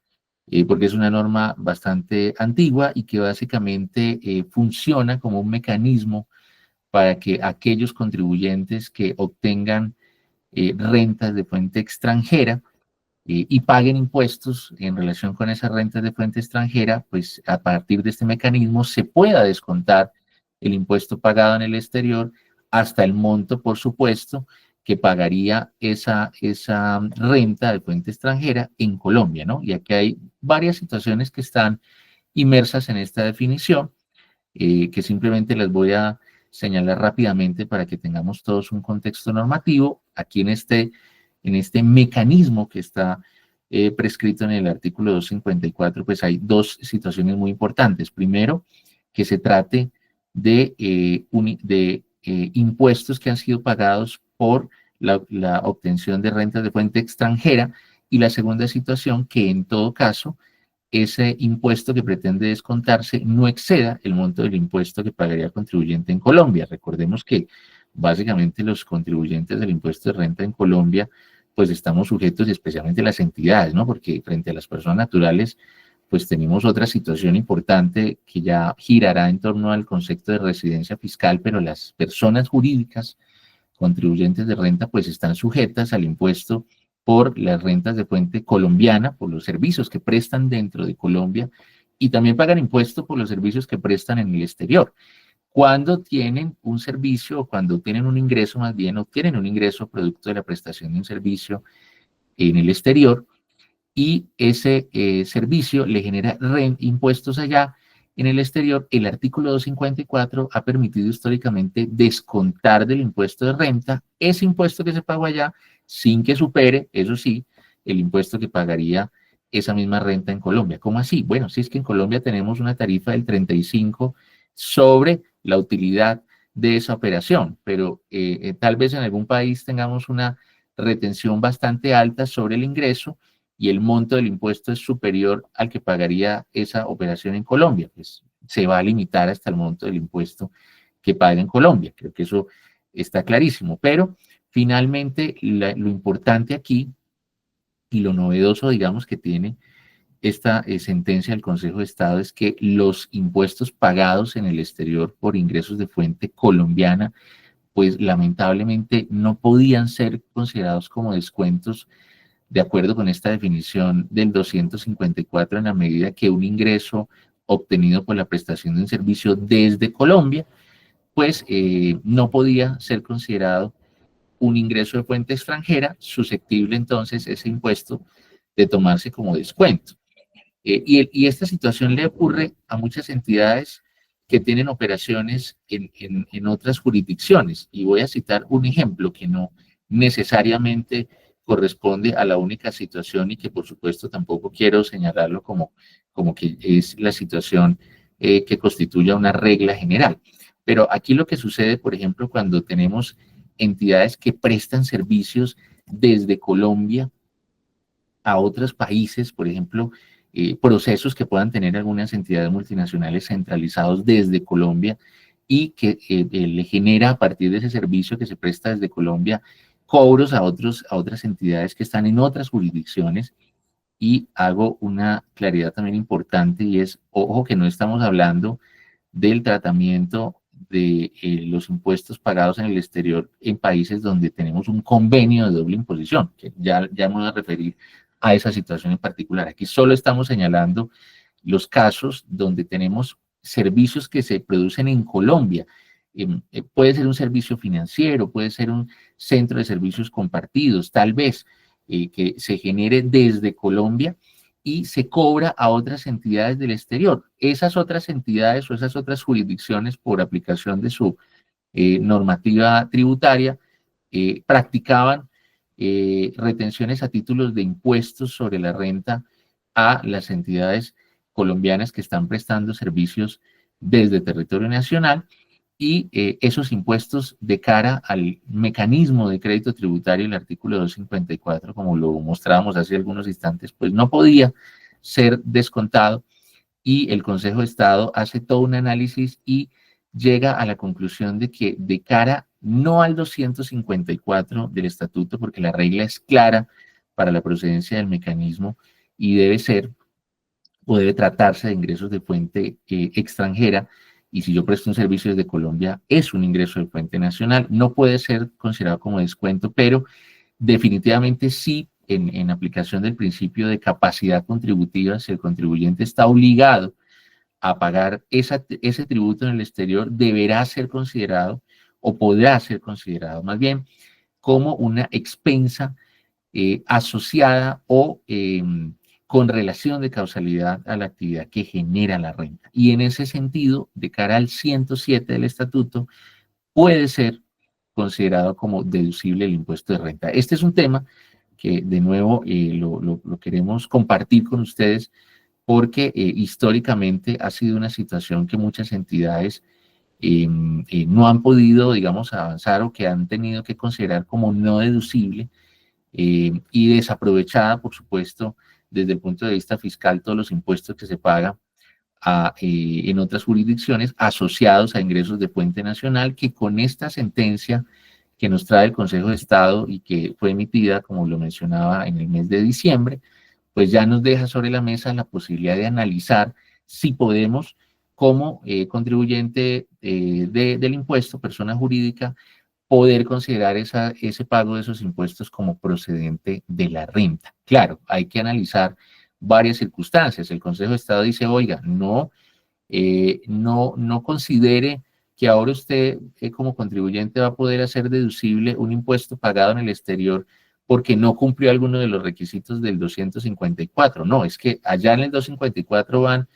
porque es una norma bastante antigua y que básicamente funciona como un mecanismo para que aquellos contribuyentes que obtengan rentas de fuente extranjera y paguen impuestos en relación con esas rentas de fuente extranjera, pues a partir de este mecanismo se pueda descontar el impuesto pagado en el exterior hasta el monto, por supuesto, que pagaría esa renta de fuente extranjera en Colombia, ¿no? Y aquí hay varias situaciones que están inmersas en esta definición, que simplemente les voy a señalar rápidamente para que tengamos todos un contexto normativo. Aquí en este mecanismo que está prescrito en el artículo 254, pues hay dos situaciones muy importantes. Primero, que se trate de impuestos que han sido pagados por la obtención de rentas de fuente extranjera, y la segunda situación, que en todo caso ese impuesto que pretende descontarse no exceda el monto del impuesto que pagaría el contribuyente en Colombia. Recordemos que básicamente los contribuyentes del impuesto de renta en Colombia, pues estamos sujetos, y especialmente las entidades, ¿no? Porque frente a las personas naturales, pues tenemos otra situación importante que ya girará en torno al concepto de residencia fiscal, pero las personas jurídicas contribuyentes de renta pues están sujetas al impuesto por las rentas de fuente colombiana, por los servicios que prestan dentro de Colombia, y también pagan impuesto por los servicios que prestan en el exterior. Cuando tienen un servicio o cuando tienen un ingreso, más bien obtienen un ingreso producto de la prestación de un servicio en el exterior, y ese servicio le genera impuestos allá en el exterior, el artículo 254 ha permitido históricamente descontar del impuesto de renta ese impuesto que se pagó allá sin que supere, eso sí, el impuesto que pagaría esa misma renta en Colombia. ¿Cómo así? Bueno, si es que en Colombia tenemos una tarifa del 35 sobre la utilidad de esa operación, pero tal vez en algún país tengamos una retención bastante alta sobre el ingreso y el monto del impuesto es superior al que pagaría esa operación en Colombia, pues se va a limitar hasta el monto del impuesto que paga en Colombia. Creo que eso está clarísimo, pero finalmente lo importante aquí y lo novedoso, digamos, que tiene esta sentencia del Consejo de Estado es que los impuestos pagados en el exterior por ingresos de fuente colombiana, pues lamentablemente no podían ser considerados como descuentos de acuerdo con esta definición del 254, en la medida que un ingreso obtenido por la prestación de un servicio desde Colombia, pues no podía ser considerado un ingreso de fuente extranjera, susceptible entonces ese impuesto de tomarse como descuento. Y esta situación le ocurre a muchas entidades que tienen operaciones en otras jurisdicciones. Y voy a citar un ejemplo que no necesariamente corresponde a la única situación y que por supuesto tampoco quiero señalarlo como que es la situación que constituya una regla general. Pero aquí lo que sucede, por ejemplo, cuando tenemos entidades que prestan servicios desde Colombia a otros países, por ejemplo, procesos que puedan tener algunas entidades multinacionales centralizados desde Colombia y que le genera a partir de ese servicio que se presta desde Colombia cobros a otras entidades que están en otras jurisdicciones. Y hago una claridad también importante y es, ojo, que no estamos hablando del tratamiento de los impuestos pagados en el exterior en países donde tenemos un convenio de doble imposición, que ya me voy a referir a esa situación en particular. Aquí solo estamos señalando los casos donde tenemos servicios que se producen en Colombia. Puede ser un servicio financiero, puede ser un centro de servicios compartidos, tal vez que se genere desde Colombia y se cobra a otras entidades del exterior. Esas otras entidades o esas otras jurisdicciones, por aplicación de su normativa tributaria, practicaban retenciones a títulos de impuestos sobre la renta a las entidades colombianas que están prestando servicios desde territorio nacional, y esos impuestos de cara al mecanismo de crédito tributario, el artículo 254, como lo mostrábamos hace algunos instantes, pues no podía ser descontado, y el Consejo de Estado hace todo un análisis y llega a la conclusión de que de cara no al 254 del estatuto, porque la regla es clara para la procedencia del mecanismo y debe ser o debe tratarse de ingresos de fuente extranjera, y si yo presto un servicio desde Colombia, es un ingreso de fuente nacional, no puede ser considerado como descuento, pero definitivamente sí, en aplicación del principio de capacidad contributiva, si el contribuyente está obligado a pagar ese tributo en el exterior, deberá ser considerado o podrá ser considerado más bien como una expensa asociada o con relación de causalidad a la actividad que genera la renta. Y en ese sentido, de cara al 107 del estatuto, puede ser considerado como deducible el impuesto de renta. Este es un tema que de nuevo lo queremos compartir con ustedes, porque históricamente ha sido una situación que muchas entidades no han podido, digamos, avanzar, o que han tenido que considerar como no deducible, y desaprovechada, por supuesto, desde el punto de vista fiscal, todos los impuestos que se pagan en otras jurisdicciones asociados a ingresos de fuente nacional, que con esta sentencia que nos trae el Consejo de Estado y que fue emitida, como lo mencionaba, en el mes de diciembre, pues ya nos deja sobre la mesa la posibilidad de analizar si podemos, como contribuyente del impuesto, persona jurídica, poder considerar ese pago de esos impuestos como procedente de la renta. Claro, hay que analizar varias circunstancias. El Consejo de Estado dice, oiga, no considere que ahora usted como contribuyente va a poder hacer deducible un impuesto pagado en el exterior porque no cumplió alguno de los requisitos del 254. No, es que allá en el 254 van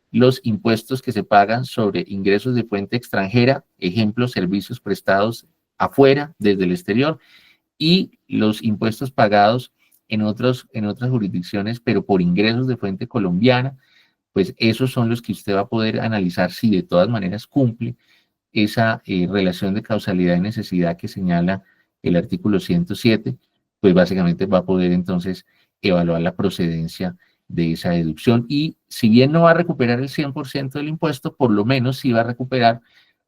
los impuestos que se pagan sobre ingresos de fuente extranjera, ejemplo, servicios prestados afuera, desde el exterior, y los impuestos pagados en otras jurisdicciones, pero por ingresos de fuente colombiana. Pues esos son los que usted va a poder analizar si de todas maneras cumple esa relación de causalidad y necesidad que señala el artículo 107, pues básicamente va a poder entonces evaluar la procedencia de esa deducción, y si bien no va a recuperar el 100% del impuesto, por lo menos sí va a recuperar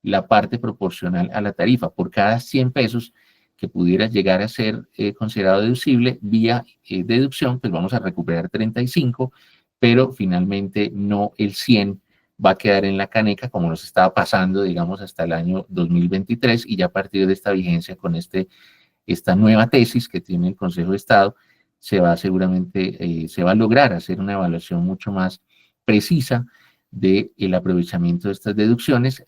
la parte proporcional a la tarifa. Por cada 100 pesos que pudiera llegar a ser considerado deducible vía deducción, pues vamos a recuperar 35, pero finalmente no el 100 va a quedar en la caneca, como nos estaba pasando, digamos, hasta el año 2023, y ya a partir de esta vigencia con esta nueva tesis que tiene el Consejo de Estado, se va seguramente, se va a lograr hacer una evaluación mucho más precisa del aprovechamiento de estas deducciones,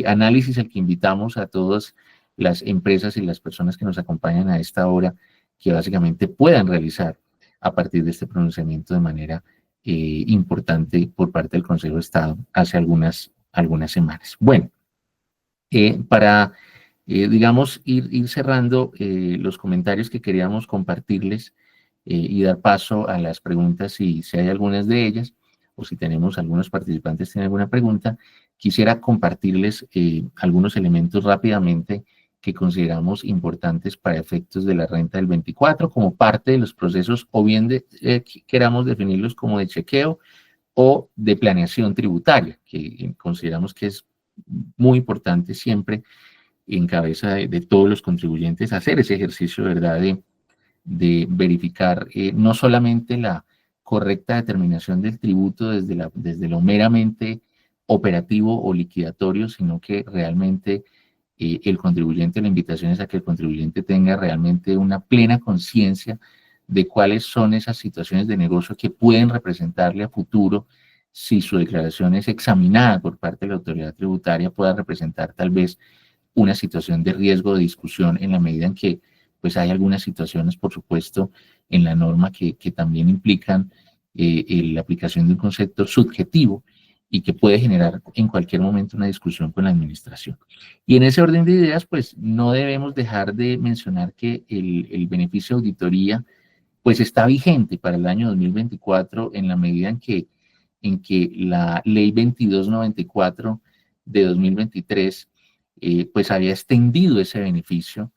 análisis al que invitamos a todas las empresas y las personas que nos acompañan a esta hora, que básicamente puedan realizar a partir de este pronunciamiento de manera importante por parte del Consejo de Estado hace algunas semanas. Bueno, para, digamos, ir cerrando los comentarios que queríamos compartirles y dar paso a las preguntas, si hay algunas de ellas, o si tenemos algunos participantes tienen alguna pregunta, quisiera compartirles algunos elementos rápidamente que consideramos importantes para efectos de la renta del 24, como parte de los procesos, o bien queramos definirlos como de chequeo o de planeación tributaria, que consideramos que es muy importante siempre en cabeza de todos los contribuyentes hacer ese ejercicio, ¿verdad?, de verificar no solamente la correcta determinación del tributo desde lo meramente operativo o liquidatorio, sino que realmente el contribuyente, la invitación es a que el contribuyente tenga realmente una plena conciencia de cuáles son esas situaciones de negocio que pueden representarle a futuro, si su declaración es examinada por parte de la autoridad tributaria, pueda representar tal vez una situación de riesgo de discusión, en la medida en que pues hay algunas situaciones, por supuesto, en la norma que también implican la aplicación de un concepto subjetivo y que puede generar en cualquier momento una discusión con la administración. Y en ese orden de ideas, pues no debemos dejar de mencionar que el beneficio de auditoría pues está vigente para el año 2024, en la medida en que en que la ley 2294 de 2023 pues había extendido ese beneficio,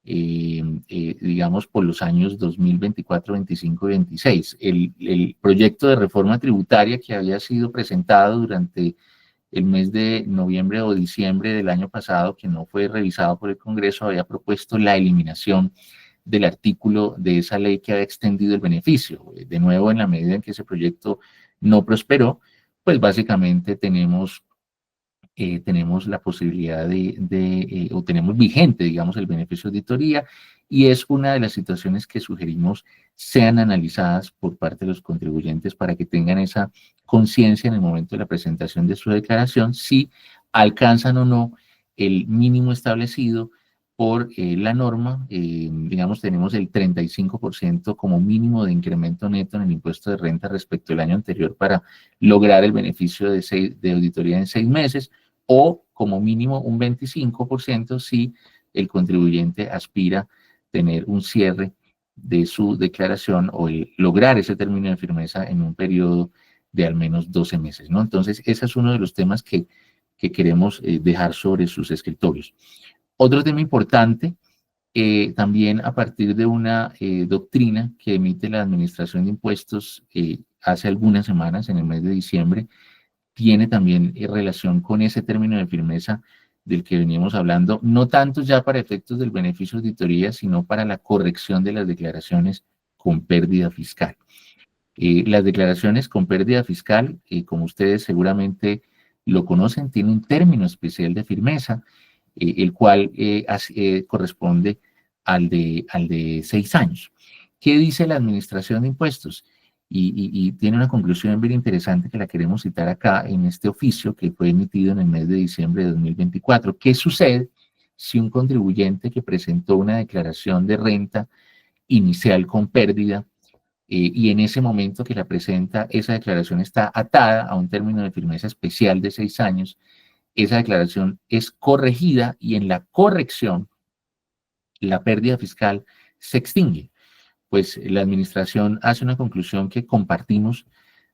digamos, por los años 2024, 25 y 26. El proyecto de reforma tributaria que había sido presentado durante el mes de noviembre o diciembre del año pasado, que no fue revisado por el Congreso, había propuesto la eliminación del artículo de esa ley que había extendido el beneficio. De nuevo, en la medida en que ese proyecto no prosperó, pues básicamente tenemos la posibilidad o tenemos vigente, digamos, el beneficio de auditoría, y es una de las situaciones que sugerimos sean analizadas por parte de los contribuyentes para que tengan esa conciencia en el momento de la presentación de su declaración, si alcanzan o no el mínimo establecido por la norma. Digamos, tenemos el 35% como mínimo de incremento neto en el impuesto de renta respecto al año anterior para lograr el beneficio de auditoría en 6 meses, o como mínimo un 25% si el contribuyente aspira a tener un cierre de su declaración o lograr ese término de firmeza en un periodo de al menos 12 meses, ¿no? Entonces, ese es uno de los temas que queremos dejar sobre sus escritorios. Otro tema importante, también a partir de una doctrina que emite la Administración de Impuestos hace algunas semanas, en el mes de diciembre, tiene también relación con ese término de firmeza del que veníamos hablando, no tanto ya para efectos del beneficio de auditoría, sino para la corrección de las declaraciones con pérdida fiscal. Las declaraciones con pérdida fiscal, como ustedes seguramente lo conocen, tiene un término especial de firmeza, el cual corresponde al de 6 años. ¿Qué dice la Administración de Impuestos? Y tiene una conclusión bien interesante que la queremos citar acá en este oficio que fue emitido en el mes de diciembre de 2024. ¿Qué sucede si un contribuyente que presentó una declaración de renta inicial con pérdida y en ese momento que la presenta, esa declaración está atada a un término de firmeza especial de 6 años, esa declaración es corregida y en la corrección la pérdida fiscal se extingue? Pues la administración hace una conclusión que compartimos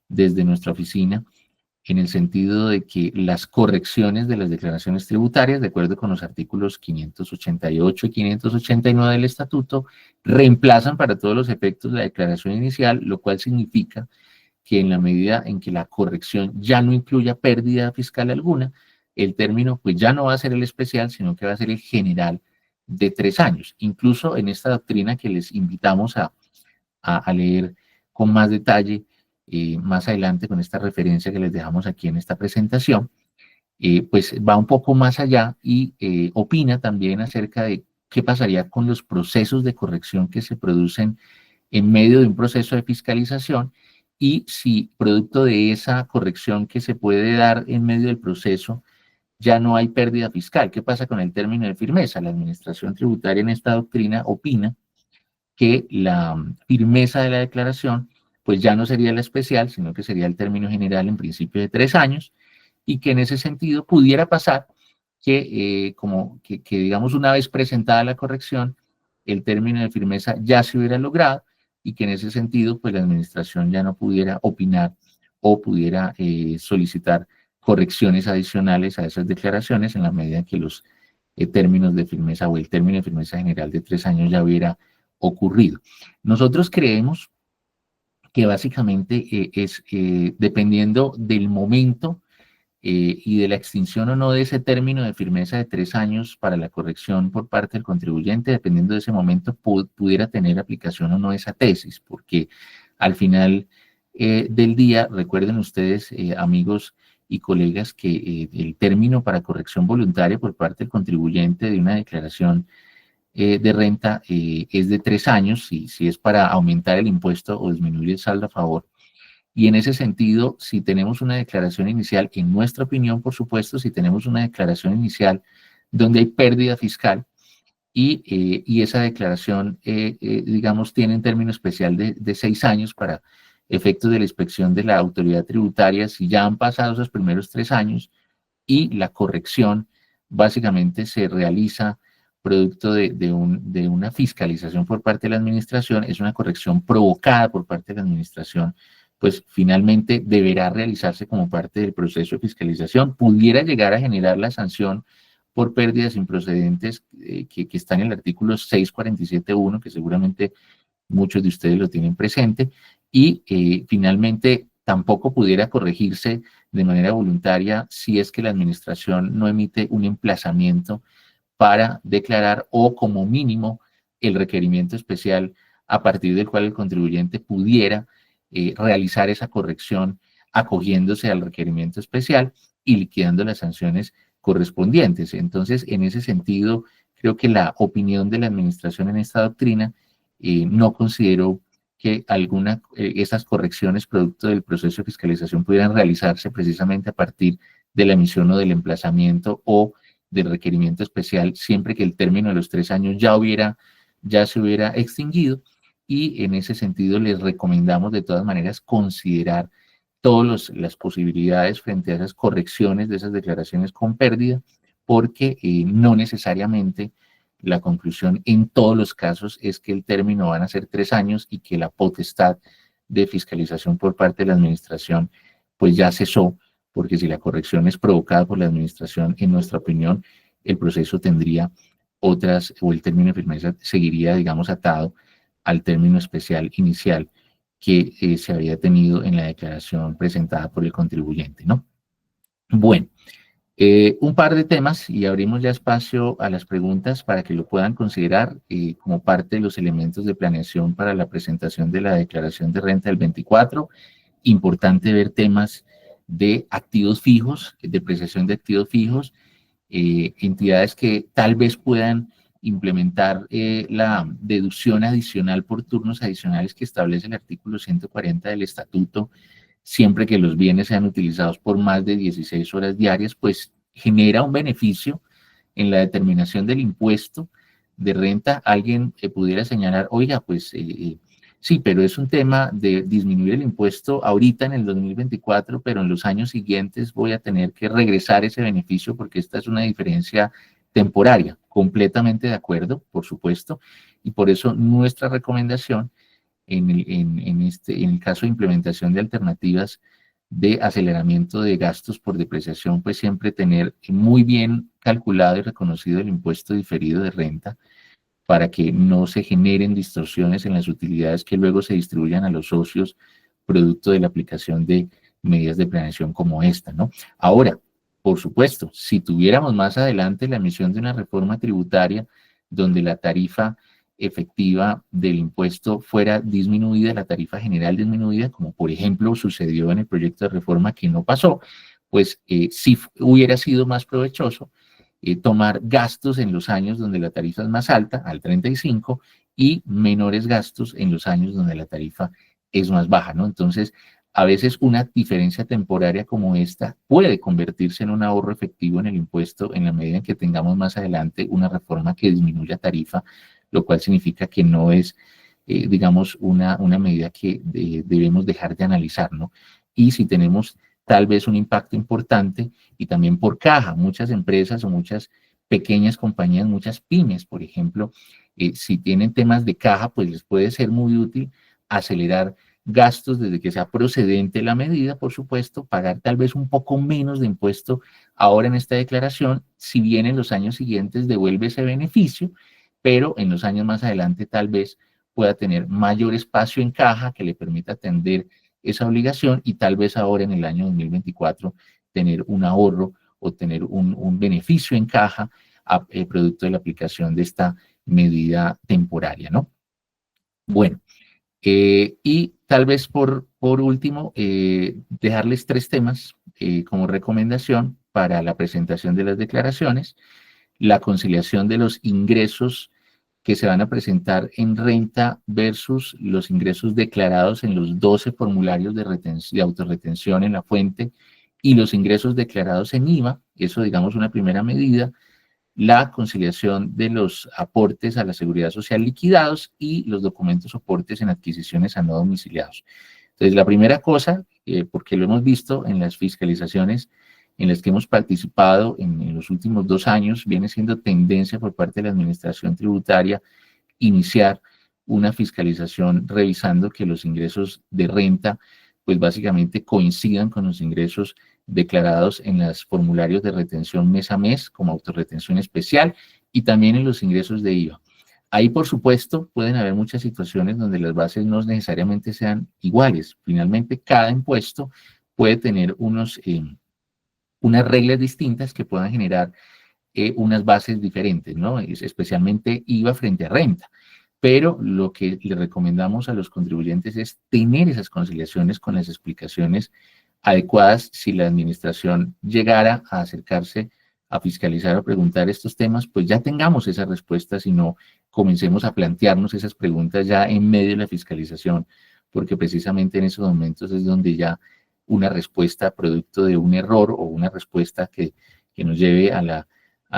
desde nuestra oficina, en el sentido de que las correcciones de las declaraciones tributarias, de acuerdo con los artículos 588 y 589 del Estatuto, reemplazan para todos los efectos la declaración inicial, lo cual significa que en la medida en que la corrección ya no incluya pérdida fiscal alguna, el término pues ya no va a ser el especial, sino que va a ser el general de 3 años. Incluso en esta doctrina que les invitamos a leer con más detalle más adelante con esta referencia que les dejamos aquí en esta presentación, pues va un poco más allá y opina también acerca de qué pasaría con los procesos de corrección que se producen en medio de un proceso de fiscalización, y si producto de esa corrección que se puede dar en medio del proceso ya no hay pérdida fiscal. ¿Qué pasa con el término de firmeza? La Administración Tributaria en esta doctrina opina que la firmeza de la declaración pues ya no sería la especial, sino que sería el término general en principio de 3 años, y que en ese sentido pudiera pasar que, digamos, una vez presentada la corrección, el término de firmeza ya se hubiera logrado, y que en ese sentido pues la administración ya no pudiera opinar o pudiera solicitar correcciones adicionales a esas declaraciones en la medida en que los términos de firmeza o el término de firmeza general de 3 años ya hubiera ocurrido. Nosotros creemos que básicamente dependiendo del momento y de la extinción o no de ese término de firmeza de 3 años para la corrección por parte del contribuyente, dependiendo de ese momento pudiera tener aplicación o no esa tesis, porque al final del día, recuerden ustedes, amigos y colegas, que el término para corrección voluntaria por parte del contribuyente de una declaración de renta es de 3 años, si es para aumentar el impuesto o disminuir el saldo a favor. Y en ese sentido, si tenemos una declaración inicial, en nuestra opinión, por supuesto, si tenemos una declaración inicial donde hay pérdida fiscal y esa declaración, digamos, tiene un término especial de 6 años para efectos de la inspección de la autoridad tributaria, si ya han pasado esos primeros 3 años y la corrección básicamente se realiza producto de una fiscalización por parte de la administración, es una corrección provocada por parte de la administración, pues finalmente deberá realizarse como parte del proceso de fiscalización. Pudiera llegar a generar la sanción por pérdidas improcedentes que está en el artículo 647.1, que seguramente muchos de ustedes lo tienen presente, y finalmente tampoco pudiera corregirse de manera voluntaria si es que la administración no emite un emplazamiento para declarar o como mínimo el requerimiento especial a partir del cual el contribuyente pudiera realizar esa corrección acogiéndose al requerimiento especial y liquidando las sanciones correspondientes. Entonces, en ese sentido, creo que la opinión de la administración en esta doctrina no consideró que esas correcciones producto del proceso de fiscalización pudieran realizarse precisamente a partir de la emisión o del emplazamiento o del requerimiento especial, siempre que el término de los 3 años ya se hubiera extinguido, y en ese sentido les recomendamos de todas maneras considerar todas las posibilidades frente a esas correcciones de esas declaraciones con pérdida, porque no necesariamente la conclusión en todos los casos es que el término van a ser 3 años y que la potestad de fiscalización por parte de la administración pues ya cesó, porque si la corrección es provocada por la administración, en nuestra opinión, el proceso tendría otras, o el término de firmeza seguiría, digamos, atado al término especial inicial que se había tenido en la declaración presentada por el contribuyente, ¿no? Bueno, un par de temas y abrimos ya espacio a las preguntas para que lo puedan considerar como parte de los elementos de planeación para la presentación de la declaración de renta del 24. Importante ver temas de activos fijos, de depreciación de activos fijos, entidades que tal vez puedan implementar la deducción adicional por turnos adicionales que establece el artículo 140 del estatuto, siempre que los bienes sean utilizados por más de 16 horas diarias, pues genera un beneficio en la determinación del impuesto de renta. Alguien pudiera señalar, oiga, pues sí, pero es un tema de disminuir el impuesto ahorita en el 2024, pero en los años siguientes voy a tener que regresar ese beneficio porque esta es una diferencia temporaria. Completamente de acuerdo, por supuesto, y por eso nuestra recomendación en el caso de implementación de alternativas de aceleramiento de gastos por depreciación, pues siempre tener muy bien calculado y reconocido el impuesto diferido de renta para que no se generen distorsiones en las utilidades que luego se distribuyan a los socios producto de la aplicación de medidas de planeación como esta, ¿no? Ahora, por supuesto, si tuviéramos más adelante la emisión de una reforma tributaria donde la tarifa efectiva del impuesto fuera disminuida, la tarifa general disminuida, como por ejemplo sucedió en el proyecto de reforma que no pasó, pues sí hubiera sido más provechoso tomar gastos en los años donde la tarifa es más alta, al 35, y menores gastos en los años donde la tarifa es más baja, ¿no? Entonces, a veces una diferencia temporaria como esta puede convertirse en un ahorro efectivo en el impuesto en la medida en que tengamos más adelante una reforma que disminuya tarifa, lo cual significa que no es, digamos, una medida que debemos dejar de analizar, ¿no? Y si tenemos tal vez un impacto importante y también por caja, muchas empresas o muchas pequeñas compañías, muchas pymes, por ejemplo, si tienen temas de caja, pues les puede ser muy útil acelerar gastos desde que sea procedente la medida, por supuesto, pagar tal vez un poco menos de impuesto ahora en esta declaración, si bien en los años siguientes devuelve ese beneficio, pero en los años más adelante tal vez pueda tener mayor espacio en caja que le permita atender esa obligación y tal vez ahora en el año 2024 tener un ahorro o tener un beneficio en caja producto de la aplicación de esta medida temporaria, ¿no? Bueno, y tal vez por último, dejarles 3 temas como recomendación para la presentación de las declaraciones: la conciliación de los ingresos que se van a presentar en renta versus los ingresos declarados en los 12 formularios de autorretención en la fuente y los ingresos declarados en IVA. Eso, digamos, una primera medida. La conciliación de los aportes a la seguridad social liquidados y los documentos soportes en adquisiciones a no domiciliados. Entonces, la primera cosa, porque lo hemos visto en las fiscalizaciones en las que hemos participado en los últimos 2 años, viene siendo tendencia por parte de la Administración Tributaria iniciar una fiscalización revisando que los ingresos de renta pues básicamente coincidan con los ingresos declarados en los formularios de retención mes a mes como autorretención especial y también en los ingresos de IVA. Ahí, por supuesto, pueden haber muchas situaciones donde las bases no necesariamente sean iguales. Finalmente, cada impuesto puede tener unas reglas distintas que puedan generar unas bases diferentes, ¿no? Especialmente IVA frente a renta. Pero lo que le recomendamos a los contribuyentes es tener esas conciliaciones con las explicaciones adecuadas. Si la administración llegara a acercarse a fiscalizar o preguntar estos temas, pues ya tengamos esas respuestas y no comencemos a plantearnos esas preguntas ya en medio de la fiscalización, porque precisamente en esos momentos es donde ya una respuesta producto de un error o una respuesta que nos lleve a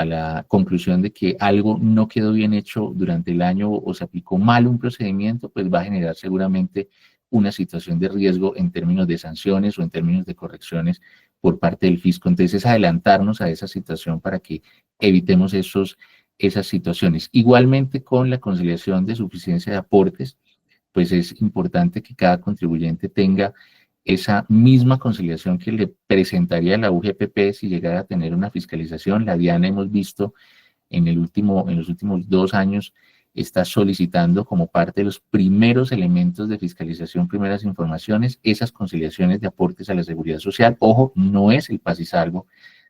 la conclusión de que algo no quedó bien hecho durante el año o se aplicó mal un procedimiento, pues va a generar seguramente una situación de riesgo en términos de sanciones o en términos de correcciones por parte del fisco. Entonces, es adelantarnos a esa situación para que evitemos esas situaciones. Igualmente, con la conciliación de suficiencia de aportes, pues es importante que cada contribuyente tenga esa misma conciliación que le presentaría la UGPP si llegara a tener una fiscalización. La DIANA hemos visto en los últimos 2 años está solicitando como parte de los primeros elementos de fiscalización, primeras informaciones, esas conciliaciones de aportes a la seguridad social. Ojo, no es el paz y salvo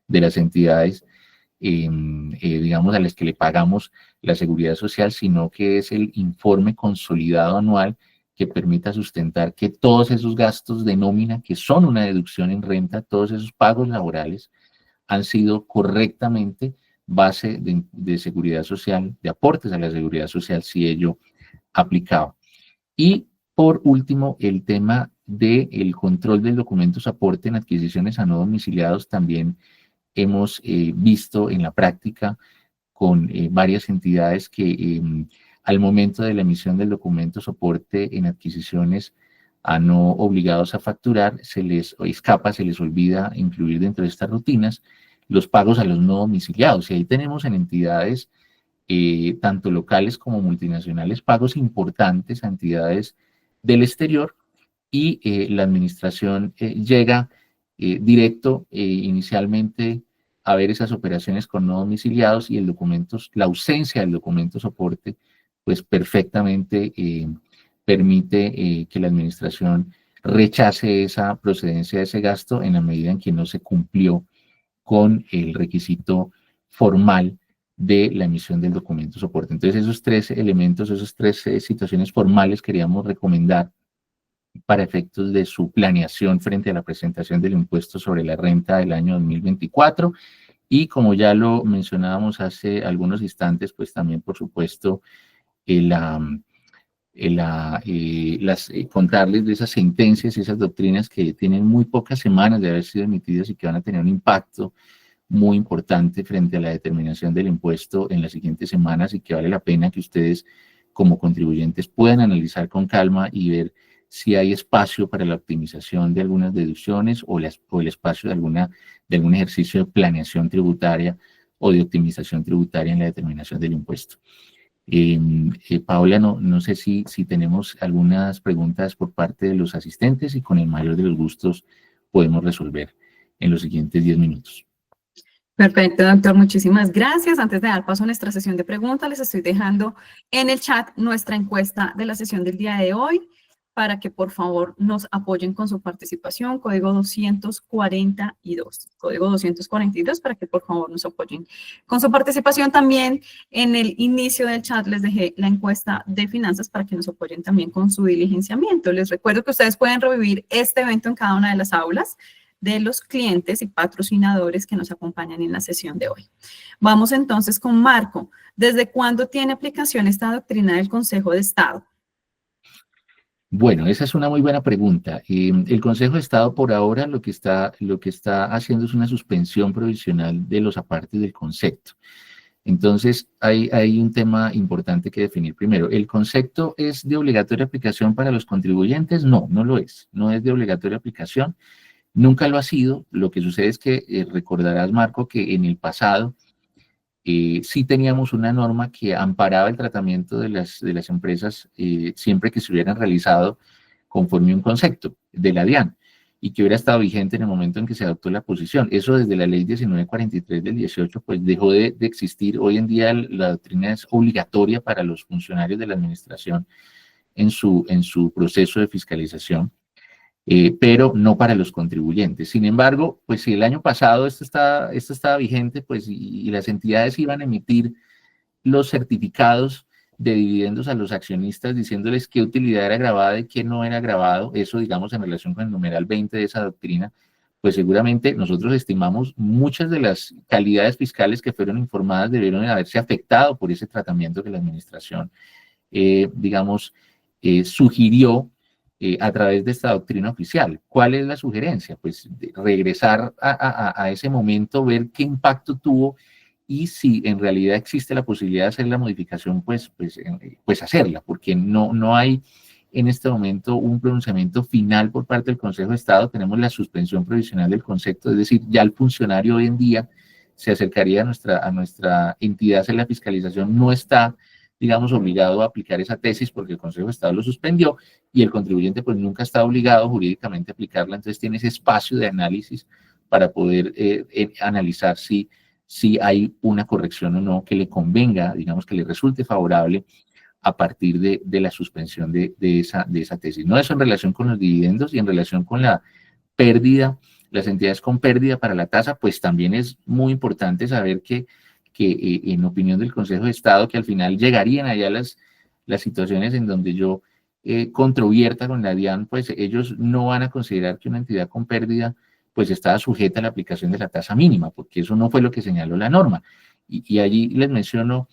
de las entidades, digamos, a las que le pagamos la seguridad social, sino que es el informe consolidado anual que permita sustentar que todos esos gastos de nómina, que son una deducción en renta, todos esos pagos laborales, han sido correctamente base de seguridad social, de aportes a la seguridad social, si ello aplicaba. Y por último, el tema del control del documento soporte en adquisiciones a no domiciliados también hemos visto en la práctica con varias entidades que al momento de la emisión del documento soporte en adquisiciones a no obligados a facturar, se les escapa, se les olvida incluir dentro de estas rutinas los pagos a los no domiciliados. Y ahí tenemos en entidades, tanto locales como multinacionales, pagos importantes a entidades del exterior y la administración llega directo inicialmente a ver esas operaciones con no domiciliados y la ausencia del documento soporte, pues perfectamente permite que la administración rechace esa procedencia de ese gasto en la medida en que no se cumplió con el requisito formal de la emisión del documento soporte. Entonces, esos 3 elementos, esas 3 situaciones formales queríamos recomendar para efectos de su planeación frente a la presentación del impuesto sobre la renta del año 2024. Y como ya lo mencionábamos hace algunos instantes, pues también, por supuesto, contarles de esas sentencias y esas doctrinas que tienen muy pocas semanas de haber sido emitidas y que van a tener un impacto muy importante frente a la determinación del impuesto en las siguientes semanas y que vale la pena que ustedes como contribuyentes puedan analizar con calma y ver si hay espacio para la optimización de algunas deducciones o el espacio de algún ejercicio de planeación tributaria o de optimización tributaria en la determinación del impuesto. Paola, no sé si tenemos algunas preguntas por parte de los asistentes y con el mayor de los gustos podemos resolver en los siguientes 10 minutos. Perfecto, doctor. Muchísimas gracias. Antes de dar paso a nuestra sesión de preguntas, les estoy dejando en el chat nuestra encuesta de la sesión del día de hoy para que por favor nos apoyen con su participación. Código 242. Código 242 para que por favor nos apoyen con su participación. También en el inicio del chat les dejé la encuesta de finanzas para que nos apoyen también con su diligenciamiento. Les recuerdo que ustedes pueden revivir este evento en cada una de las aulas de los clientes y patrocinadores que nos acompañan en la sesión de hoy. Vamos entonces con Marco. ¿Desde cuándo tiene aplicación esta doctrina del Consejo de Estado? Bueno, esa es una muy buena pregunta. El Consejo de Estado por ahora lo que está haciendo es una suspensión provisional de los apartes del concepto. Entonces, hay un tema importante que definir. Primero, ¿el concepto es de obligatoria aplicación para los contribuyentes? No, no lo es. No es de obligatoria aplicación. Nunca lo ha sido. Lo que sucede es que recordarás, Marco, que en el pasado sí teníamos una norma que amparaba el tratamiento de las empresas siempre que se hubieran realizado conforme a un concepto de la DIAN y que hubiera estado vigente en el momento en que se adoptó la posición. Eso desde la ley 1943 del 18, pues dejó de existir. Hoy en día la doctrina es obligatoria para los funcionarios de la administración en su proceso de fiscalización, pero no para los contribuyentes. Sin embargo, pues si el año pasado esto estaba vigente, pues y las entidades iban a emitir los certificados de dividendos a los accionistas diciéndoles qué utilidad era grabada y qué no era grabado, eso digamos en relación con el numeral 20 de esa doctrina, pues seguramente nosotros estimamos muchas de las calidades fiscales que fueron informadas debieron haberse afectado por ese tratamiento que la administración, sugirió a través de esta doctrina oficial. ¿Cuál es la sugerencia? Pues regresar a ese momento, ver qué impacto tuvo y si en realidad existe la posibilidad de hacer la modificación, pues hacerla, porque no hay en este momento un pronunciamiento final por parte del Consejo de Estado. Tenemos la suspensión provisional del concepto, es decir, ya el funcionario hoy en día se acercaría a nuestra entidad a hacer la fiscalización, no está, digamos, obligado a aplicar esa tesis porque el Consejo de Estado lo suspendió y el contribuyente pues nunca está obligado jurídicamente a aplicarla, entonces tiene ese espacio de análisis para poder analizar si hay una corrección o no que le convenga, digamos, que le resulte favorable a partir de la suspensión de esa tesis. No eso en relación con los dividendos y en relación con la pérdida, las entidades con pérdida para la tasa, pues también es muy importante saber que en opinión del Consejo de Estado, que al final llegarían allá las situaciones en donde yo controvierta con la DIAN, pues ellos no van a considerar que una entidad con pérdida pues estaba sujeta a la aplicación de la tasa mínima, porque eso no fue lo que señaló la norma. Y allí les menciono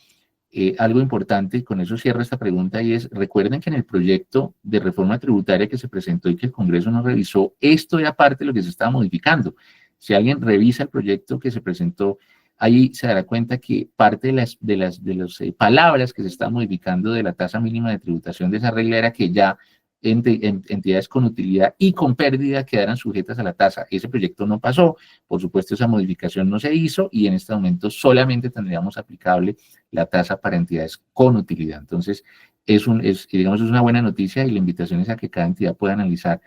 algo importante, y con eso cierro esta pregunta, y es, recuerden que en el proyecto de reforma tributaria que se presentó y que el Congreso no revisó, esto era parte de lo que se estaba modificando. Si alguien revisa el proyecto que se presentó, ahí se dará cuenta que parte de las palabras que se están modificando de la tasa mínima de tributación de esa regla era que ya entidades con utilidad y con pérdida quedaran sujetas a la tasa. Ese proyecto no pasó, por supuesto esa modificación no se hizo y en este momento solamente tendríamos aplicable la tasa para entidades con utilidad. Entonces, digamos, es una buena noticia y la invitación es a que cada entidad pueda analizar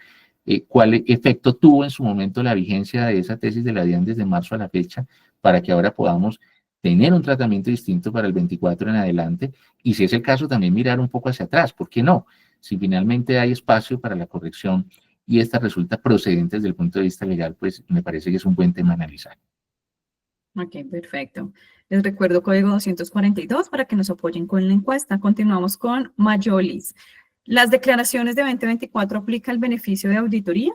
cuál efecto tuvo en su momento la vigencia de esa tesis de la DIAN desde marzo a la fecha para que ahora podamos tener un tratamiento distinto para el 24 en adelante y si es el caso también mirar un poco hacia atrás, ¿por qué no? Si finalmente hay espacio para la corrección y esta resulta procedente desde el punto de vista legal, pues me parece que es un buen tema a analizar. Ok, perfecto. Les recuerdo código 242 para que nos apoyen con la encuesta. Continuamos con Mayolis. ¿Las declaraciones de 2024 aplica el beneficio de auditoría?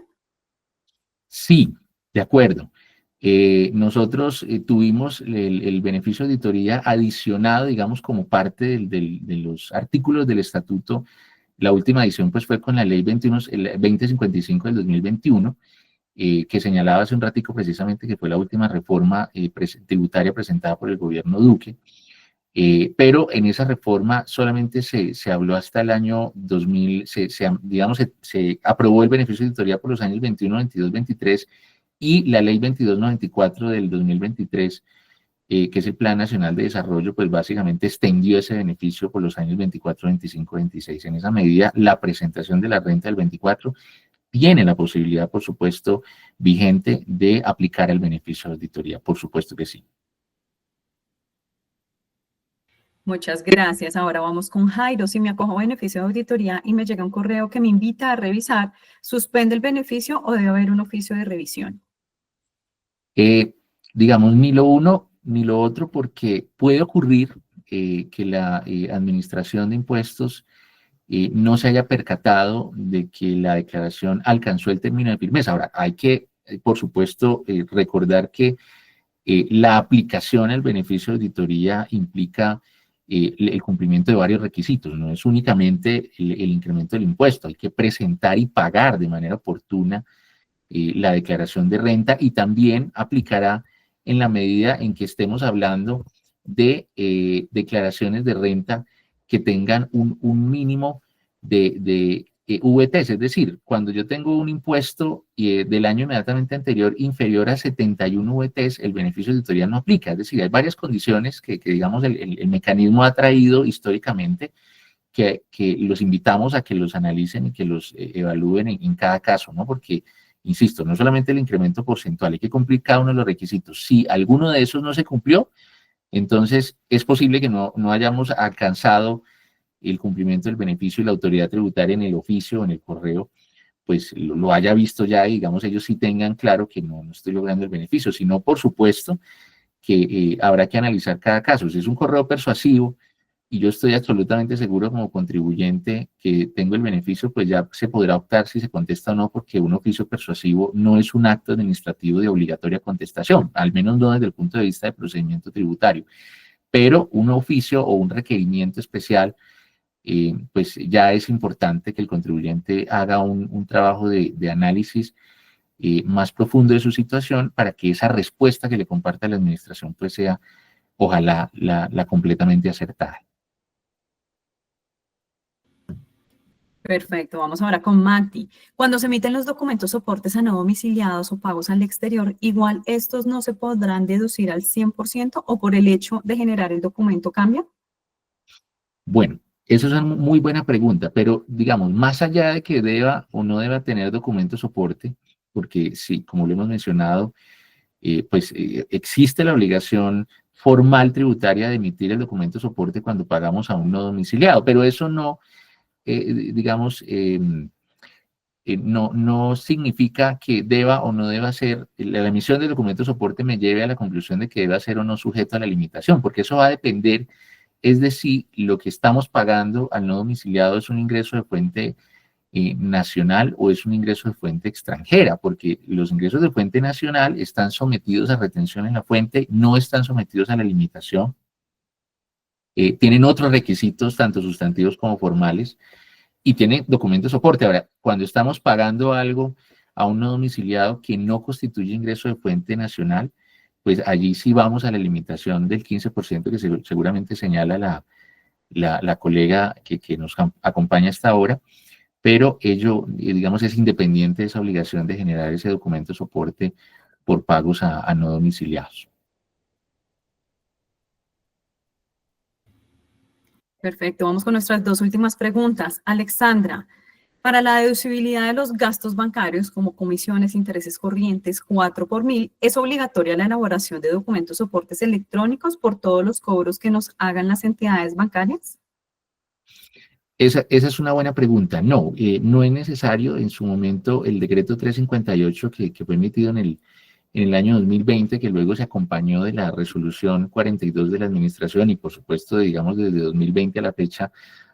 Sí, de acuerdo. Nosotros tuvimos el beneficio de auditoría adicionado, digamos, como parte de los artículos del estatuto. La última edición pues fue con la ley 2055 del 2021, que señalaba hace un ratico precisamente que fue la última reforma tributaria presentada por el gobierno Duque, pero en esa reforma solamente se habló hasta el año 2000, digamos, se aprobó el beneficio de auditoría por los años 21, 22, 23 y la ley 2294 del 2023, que es el Plan Nacional de Desarrollo, pues básicamente extendió ese beneficio por los años 24, 25, 26. En esa medida, la presentación de la renta del 24 tiene la posibilidad, por supuesto, vigente de aplicar el beneficio de auditoría. Por supuesto que sí. Muchas gracias. Ahora vamos con Jairo. Si me acojo beneficio de auditoría y me llega un correo que me invita a revisar, ¿suspende el beneficio o debe haber un oficio de revisión? Digamos, ni lo uno ni lo otro, porque puede ocurrir que la administración de impuestos no se haya percatado de que la declaración alcanzó el término de firmeza. Ahora, hay que, por supuesto, recordar que la aplicación al beneficio de auditoría implica el cumplimiento de varios requisitos, no es únicamente el incremento del impuesto, hay que presentar y pagar de manera oportuna la declaración de renta y también aplicará en la medida en que estemos hablando de declaraciones de renta que tengan un mínimo de VTs, es decir, cuando yo tengo un impuesto del año inmediatamente anterior inferior a 71 VTs, el beneficio de auditoría no aplica, es decir, hay varias condiciones que digamos, el mecanismo ha traído históricamente que los invitamos a que los analicen y que los evalúen en cada caso, ¿no? Porque, insisto, no solamente el incremento porcentual, hay que cumplir cada uno de los requisitos. Si alguno de esos no se cumplió, entonces es posible que no hayamos alcanzado el cumplimiento del beneficio y la autoridad tributaria en el oficio o en el correo, pues lo haya visto ya y, digamos, ellos sí tengan claro que no estoy logrando el beneficio, sino, por supuesto, que habrá que analizar cada caso. Si es un correo persuasivo y yo estoy absolutamente seguro como contribuyente que tengo el beneficio, pues ya se podrá optar si se contesta o no, porque un oficio persuasivo no es un acto administrativo de obligatoria contestación, al menos no desde el punto de vista de procedimiento tributario. Pero un oficio o un requerimiento especial, pues ya es importante que el contribuyente haga un trabajo de análisis más profundo de su situación para que esa respuesta que le comparta la administración pues sea, ojalá, la completamente acertada. Perfecto, vamos ahora con Mati. Cuando se emiten los documentos soportes a no domiciliados o pagos al exterior, igual estos no se podrán deducir al 100% o por el hecho de generar el documento cambia. Bueno, eso es una muy buena pregunta, pero digamos, más allá de que deba o no deba tener documento soporte, porque sí, como lo hemos mencionado, existe la obligación formal tributaria de emitir el documento soporte cuando pagamos a un no domiciliado, pero eso no, digamos, no significa que deba o no deba ser, la emisión del documento soporte me lleve a la conclusión de que deba ser o no sujeto a la limitación, porque eso va a depender, es decir, lo que estamos pagando al no domiciliado es un ingreso de fuente nacional o es un ingreso de fuente extranjera, porque los ingresos de fuente nacional están sometidos a retención en la fuente, no están sometidos a la limitación, tienen otros requisitos, tanto sustantivos como formales, y tiene documento de soporte. Ahora, cuando estamos pagando algo a un no domiciliado que no constituye ingreso de fuente nacional, pues allí sí vamos a la limitación del 15% que seguramente señala la colega que nos acompaña hasta ahora, pero ello, digamos, es independiente de esa obligación de generar ese documento de soporte por pagos a no domiciliados. Perfecto, vamos con nuestras dos últimas preguntas. Alexandra, para la deducibilidad de los gastos bancarios como comisiones, intereses corrientes, 4 por 1000, ¿es obligatoria la elaboración de documentos soportes electrónicos por todos los cobros que nos hagan las entidades bancarias? Esa es una buena pregunta. No, no es necesario. En su momento, el decreto 358 que fue emitido en el año 2020, que luego se acompañó de la resolución 42 de la administración y, por supuesto, digamos, desde 2020 a la fecha,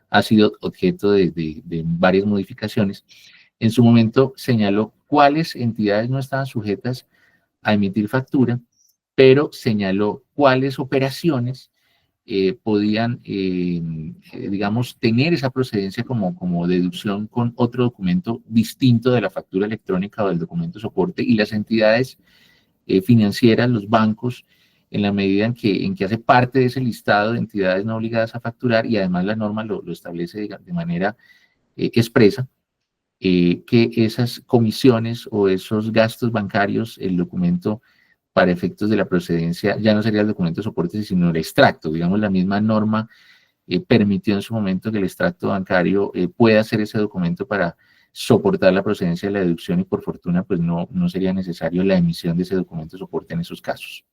ha sido objeto de varias modificaciones. En su momento señaló cuáles entidades no estaban sujetas a emitir factura, pero señaló cuáles operaciones podían, digamos, tener esa procedencia como deducción con otro documento distinto de la factura electrónica o del documento soporte, y las entidades financieras, los bancos, en la medida en que hace parte de ese listado de entidades no obligadas a facturar, y además la norma lo establece de manera expresa, que esas comisiones o esos gastos bancarios, el documento para efectos de la procedencia ya no sería el documento de soporte, sino el extracto. Digamos, la misma norma permitió en su momento que el extracto bancario pueda hacer ese documento para soportar la procedencia de la deducción, y por fortuna pues no sería necesario la emisión de ese documento de soporte en esos casos.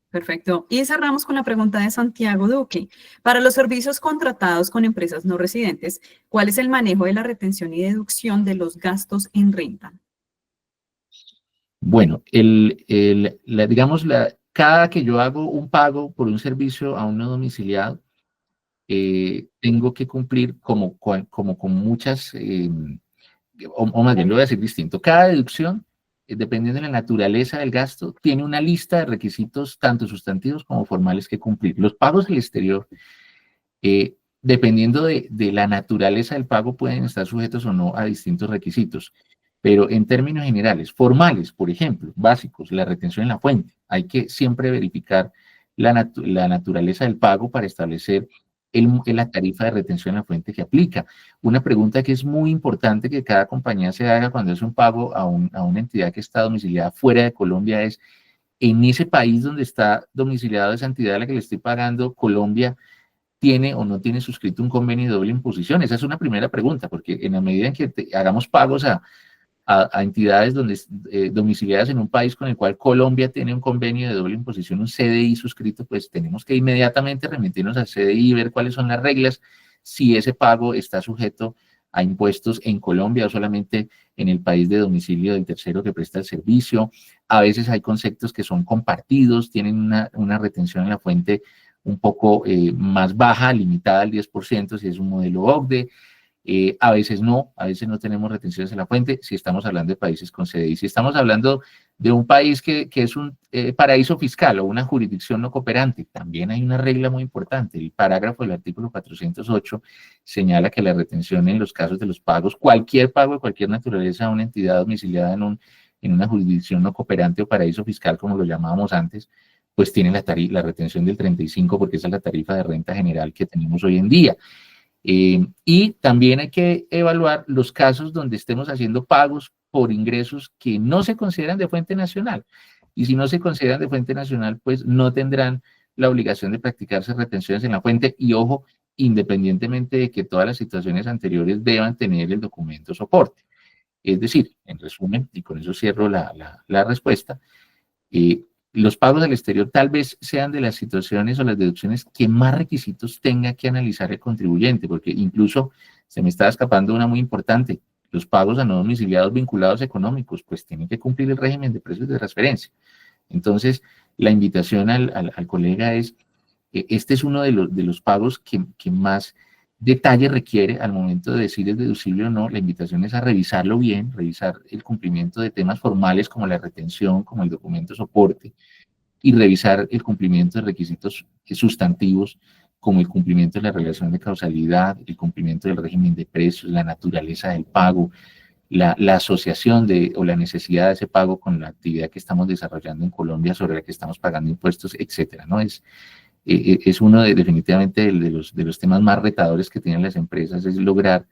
Perfecto. Y cerramos con la pregunta de Santiago Duque. Para los servicios contratados con empresas no residentes, ¿cuál es el manejo de la retención y deducción de los gastos en renta? Bueno, digamos, cada que yo hago un pago por un servicio a un no domiciliado, tengo que cumplir como con muchas, o más bien lo voy a decir distinto, cada deducción, dependiendo de la naturaleza del gasto, tiene una lista de requisitos tanto sustantivos como formales que cumplir. Los pagos al exterior, dependiendo de la naturaleza del pago, pueden estar sujetos o no a distintos requisitos. Pero en términos generales, formales, por ejemplo, básicos, la retención en la fuente, hay que siempre verificar la naturaleza del pago para establecer la tarifa de retención en la fuente que aplica. Una pregunta que es muy importante que cada compañía se haga cuando hace un pago a una entidad que está domiciliada fuera de Colombia es: en ese país donde está domiciliada esa entidad a la que le estoy pagando, Colombia, tiene o no tiene suscrito un convenio de doble imposición. Esa es una primera pregunta, porque en la medida en que hagamos pagos a entidades donde, domiciliadas en un país con el cual Colombia tiene un convenio de doble imposición, un CDI suscrito, pues tenemos que inmediatamente remitirnos al CDI y ver cuáles son las reglas, si ese pago está sujeto a impuestos en Colombia o solamente en el país de domicilio del tercero que presta el servicio. A veces hay conceptos que son compartidos, tienen una retención en la fuente un poco más baja, limitada al 10%, si es un modelo OCDE. A veces no tenemos retenciones en la fuente si estamos hablando de países con CDI. Si estamos hablando de un país que es un paraíso fiscal o una jurisdicción no cooperante, también hay una regla muy importante. El parágrafo del artículo 408 señala que la retención en los casos de los pagos, cualquier pago de cualquier naturaleza a una entidad domiciliada en una jurisdicción no cooperante o paraíso fiscal, como lo llamábamos antes, pues tiene la retención del 35%, porque esa es la tarifa de renta general que tenemos hoy en día. Y también hay que evaluar los casos donde estemos haciendo pagos por ingresos que no se consideran de fuente nacional. Y si no se consideran de fuente nacional, pues no tendrán la obligación de practicarse retenciones en la fuente. Y ojo, independientemente de que todas las situaciones anteriores deban tener el documento soporte. Es decir, en resumen, y con eso cierro la respuesta, los pagos al exterior tal vez sean de las situaciones o las deducciones que más requisitos tenga que analizar el contribuyente, porque incluso se me está escapando una muy importante. Los pagos a no domiciliados vinculados económicos, pues tienen que cumplir el régimen de precios de transferencia. Entonces, la invitación al colega es, este es uno de los pagos que más detalle requiere al momento de decir es deducible o no. La invitación es a revisarlo bien, revisar el cumplimiento de temas formales como la retención, como el documento soporte, y revisar el cumplimiento de requisitos sustantivos como el cumplimiento de la relación de causalidad, el cumplimiento del régimen de precios, la naturaleza del pago, la asociación o la necesidad de ese pago con la actividad que estamos desarrollando en Colombia, sobre la que estamos pagando impuestos, etcétera, ¿no? Es uno definitivamente de los temas más retadores que tienen las empresas, es lograr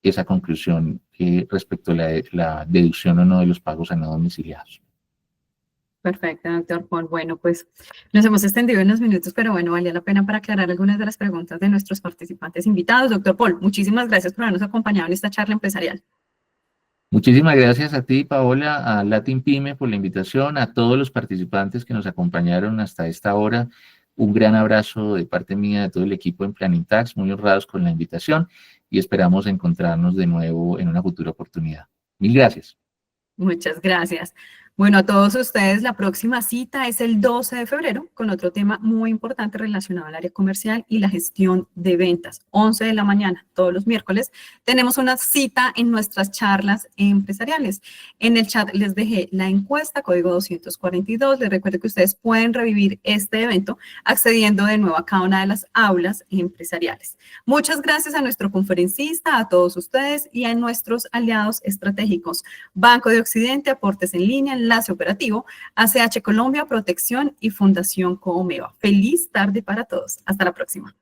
esa conclusión respecto a la deducción o no de los pagos a no domiciliados. Perfecto, doctor Paul. Bueno, pues nos hemos extendido unos minutos, pero bueno, valía la pena para aclarar algunas de las preguntas de nuestros participantes invitados. Doctor Paul, muchísimas gracias por habernos acompañado en esta charla empresarial. Muchísimas gracias a ti, Paola, a Latin Pyme por la invitación, a todos los participantes que nos acompañaron hasta esta hora. Un gran abrazo de parte mía, de todo el equipo en Planning Tax, muy honrados con la invitación y esperamos encontrarnos de nuevo en una futura oportunidad. Mil gracias. Muchas gracias. Bueno, a todos ustedes, la próxima cita es el 12 de febrero con otro tema muy importante relacionado al área comercial y la gestión de ventas. 11 de la mañana, todos los miércoles, tenemos una cita en nuestras charlas empresariales. En el chat les dejé la encuesta, código 242. Les recuerdo que ustedes pueden revivir este evento accediendo de nuevo a cada una de las aulas empresariales. Muchas gracias a nuestro conferencista, a todos ustedes y a nuestros aliados estratégicos. Banco de Occidente, Aportes en Línea, Enlace Operativo, ACH Colombia, Protección y Fundación Coomeva. Feliz tarde para todos. Hasta la próxima.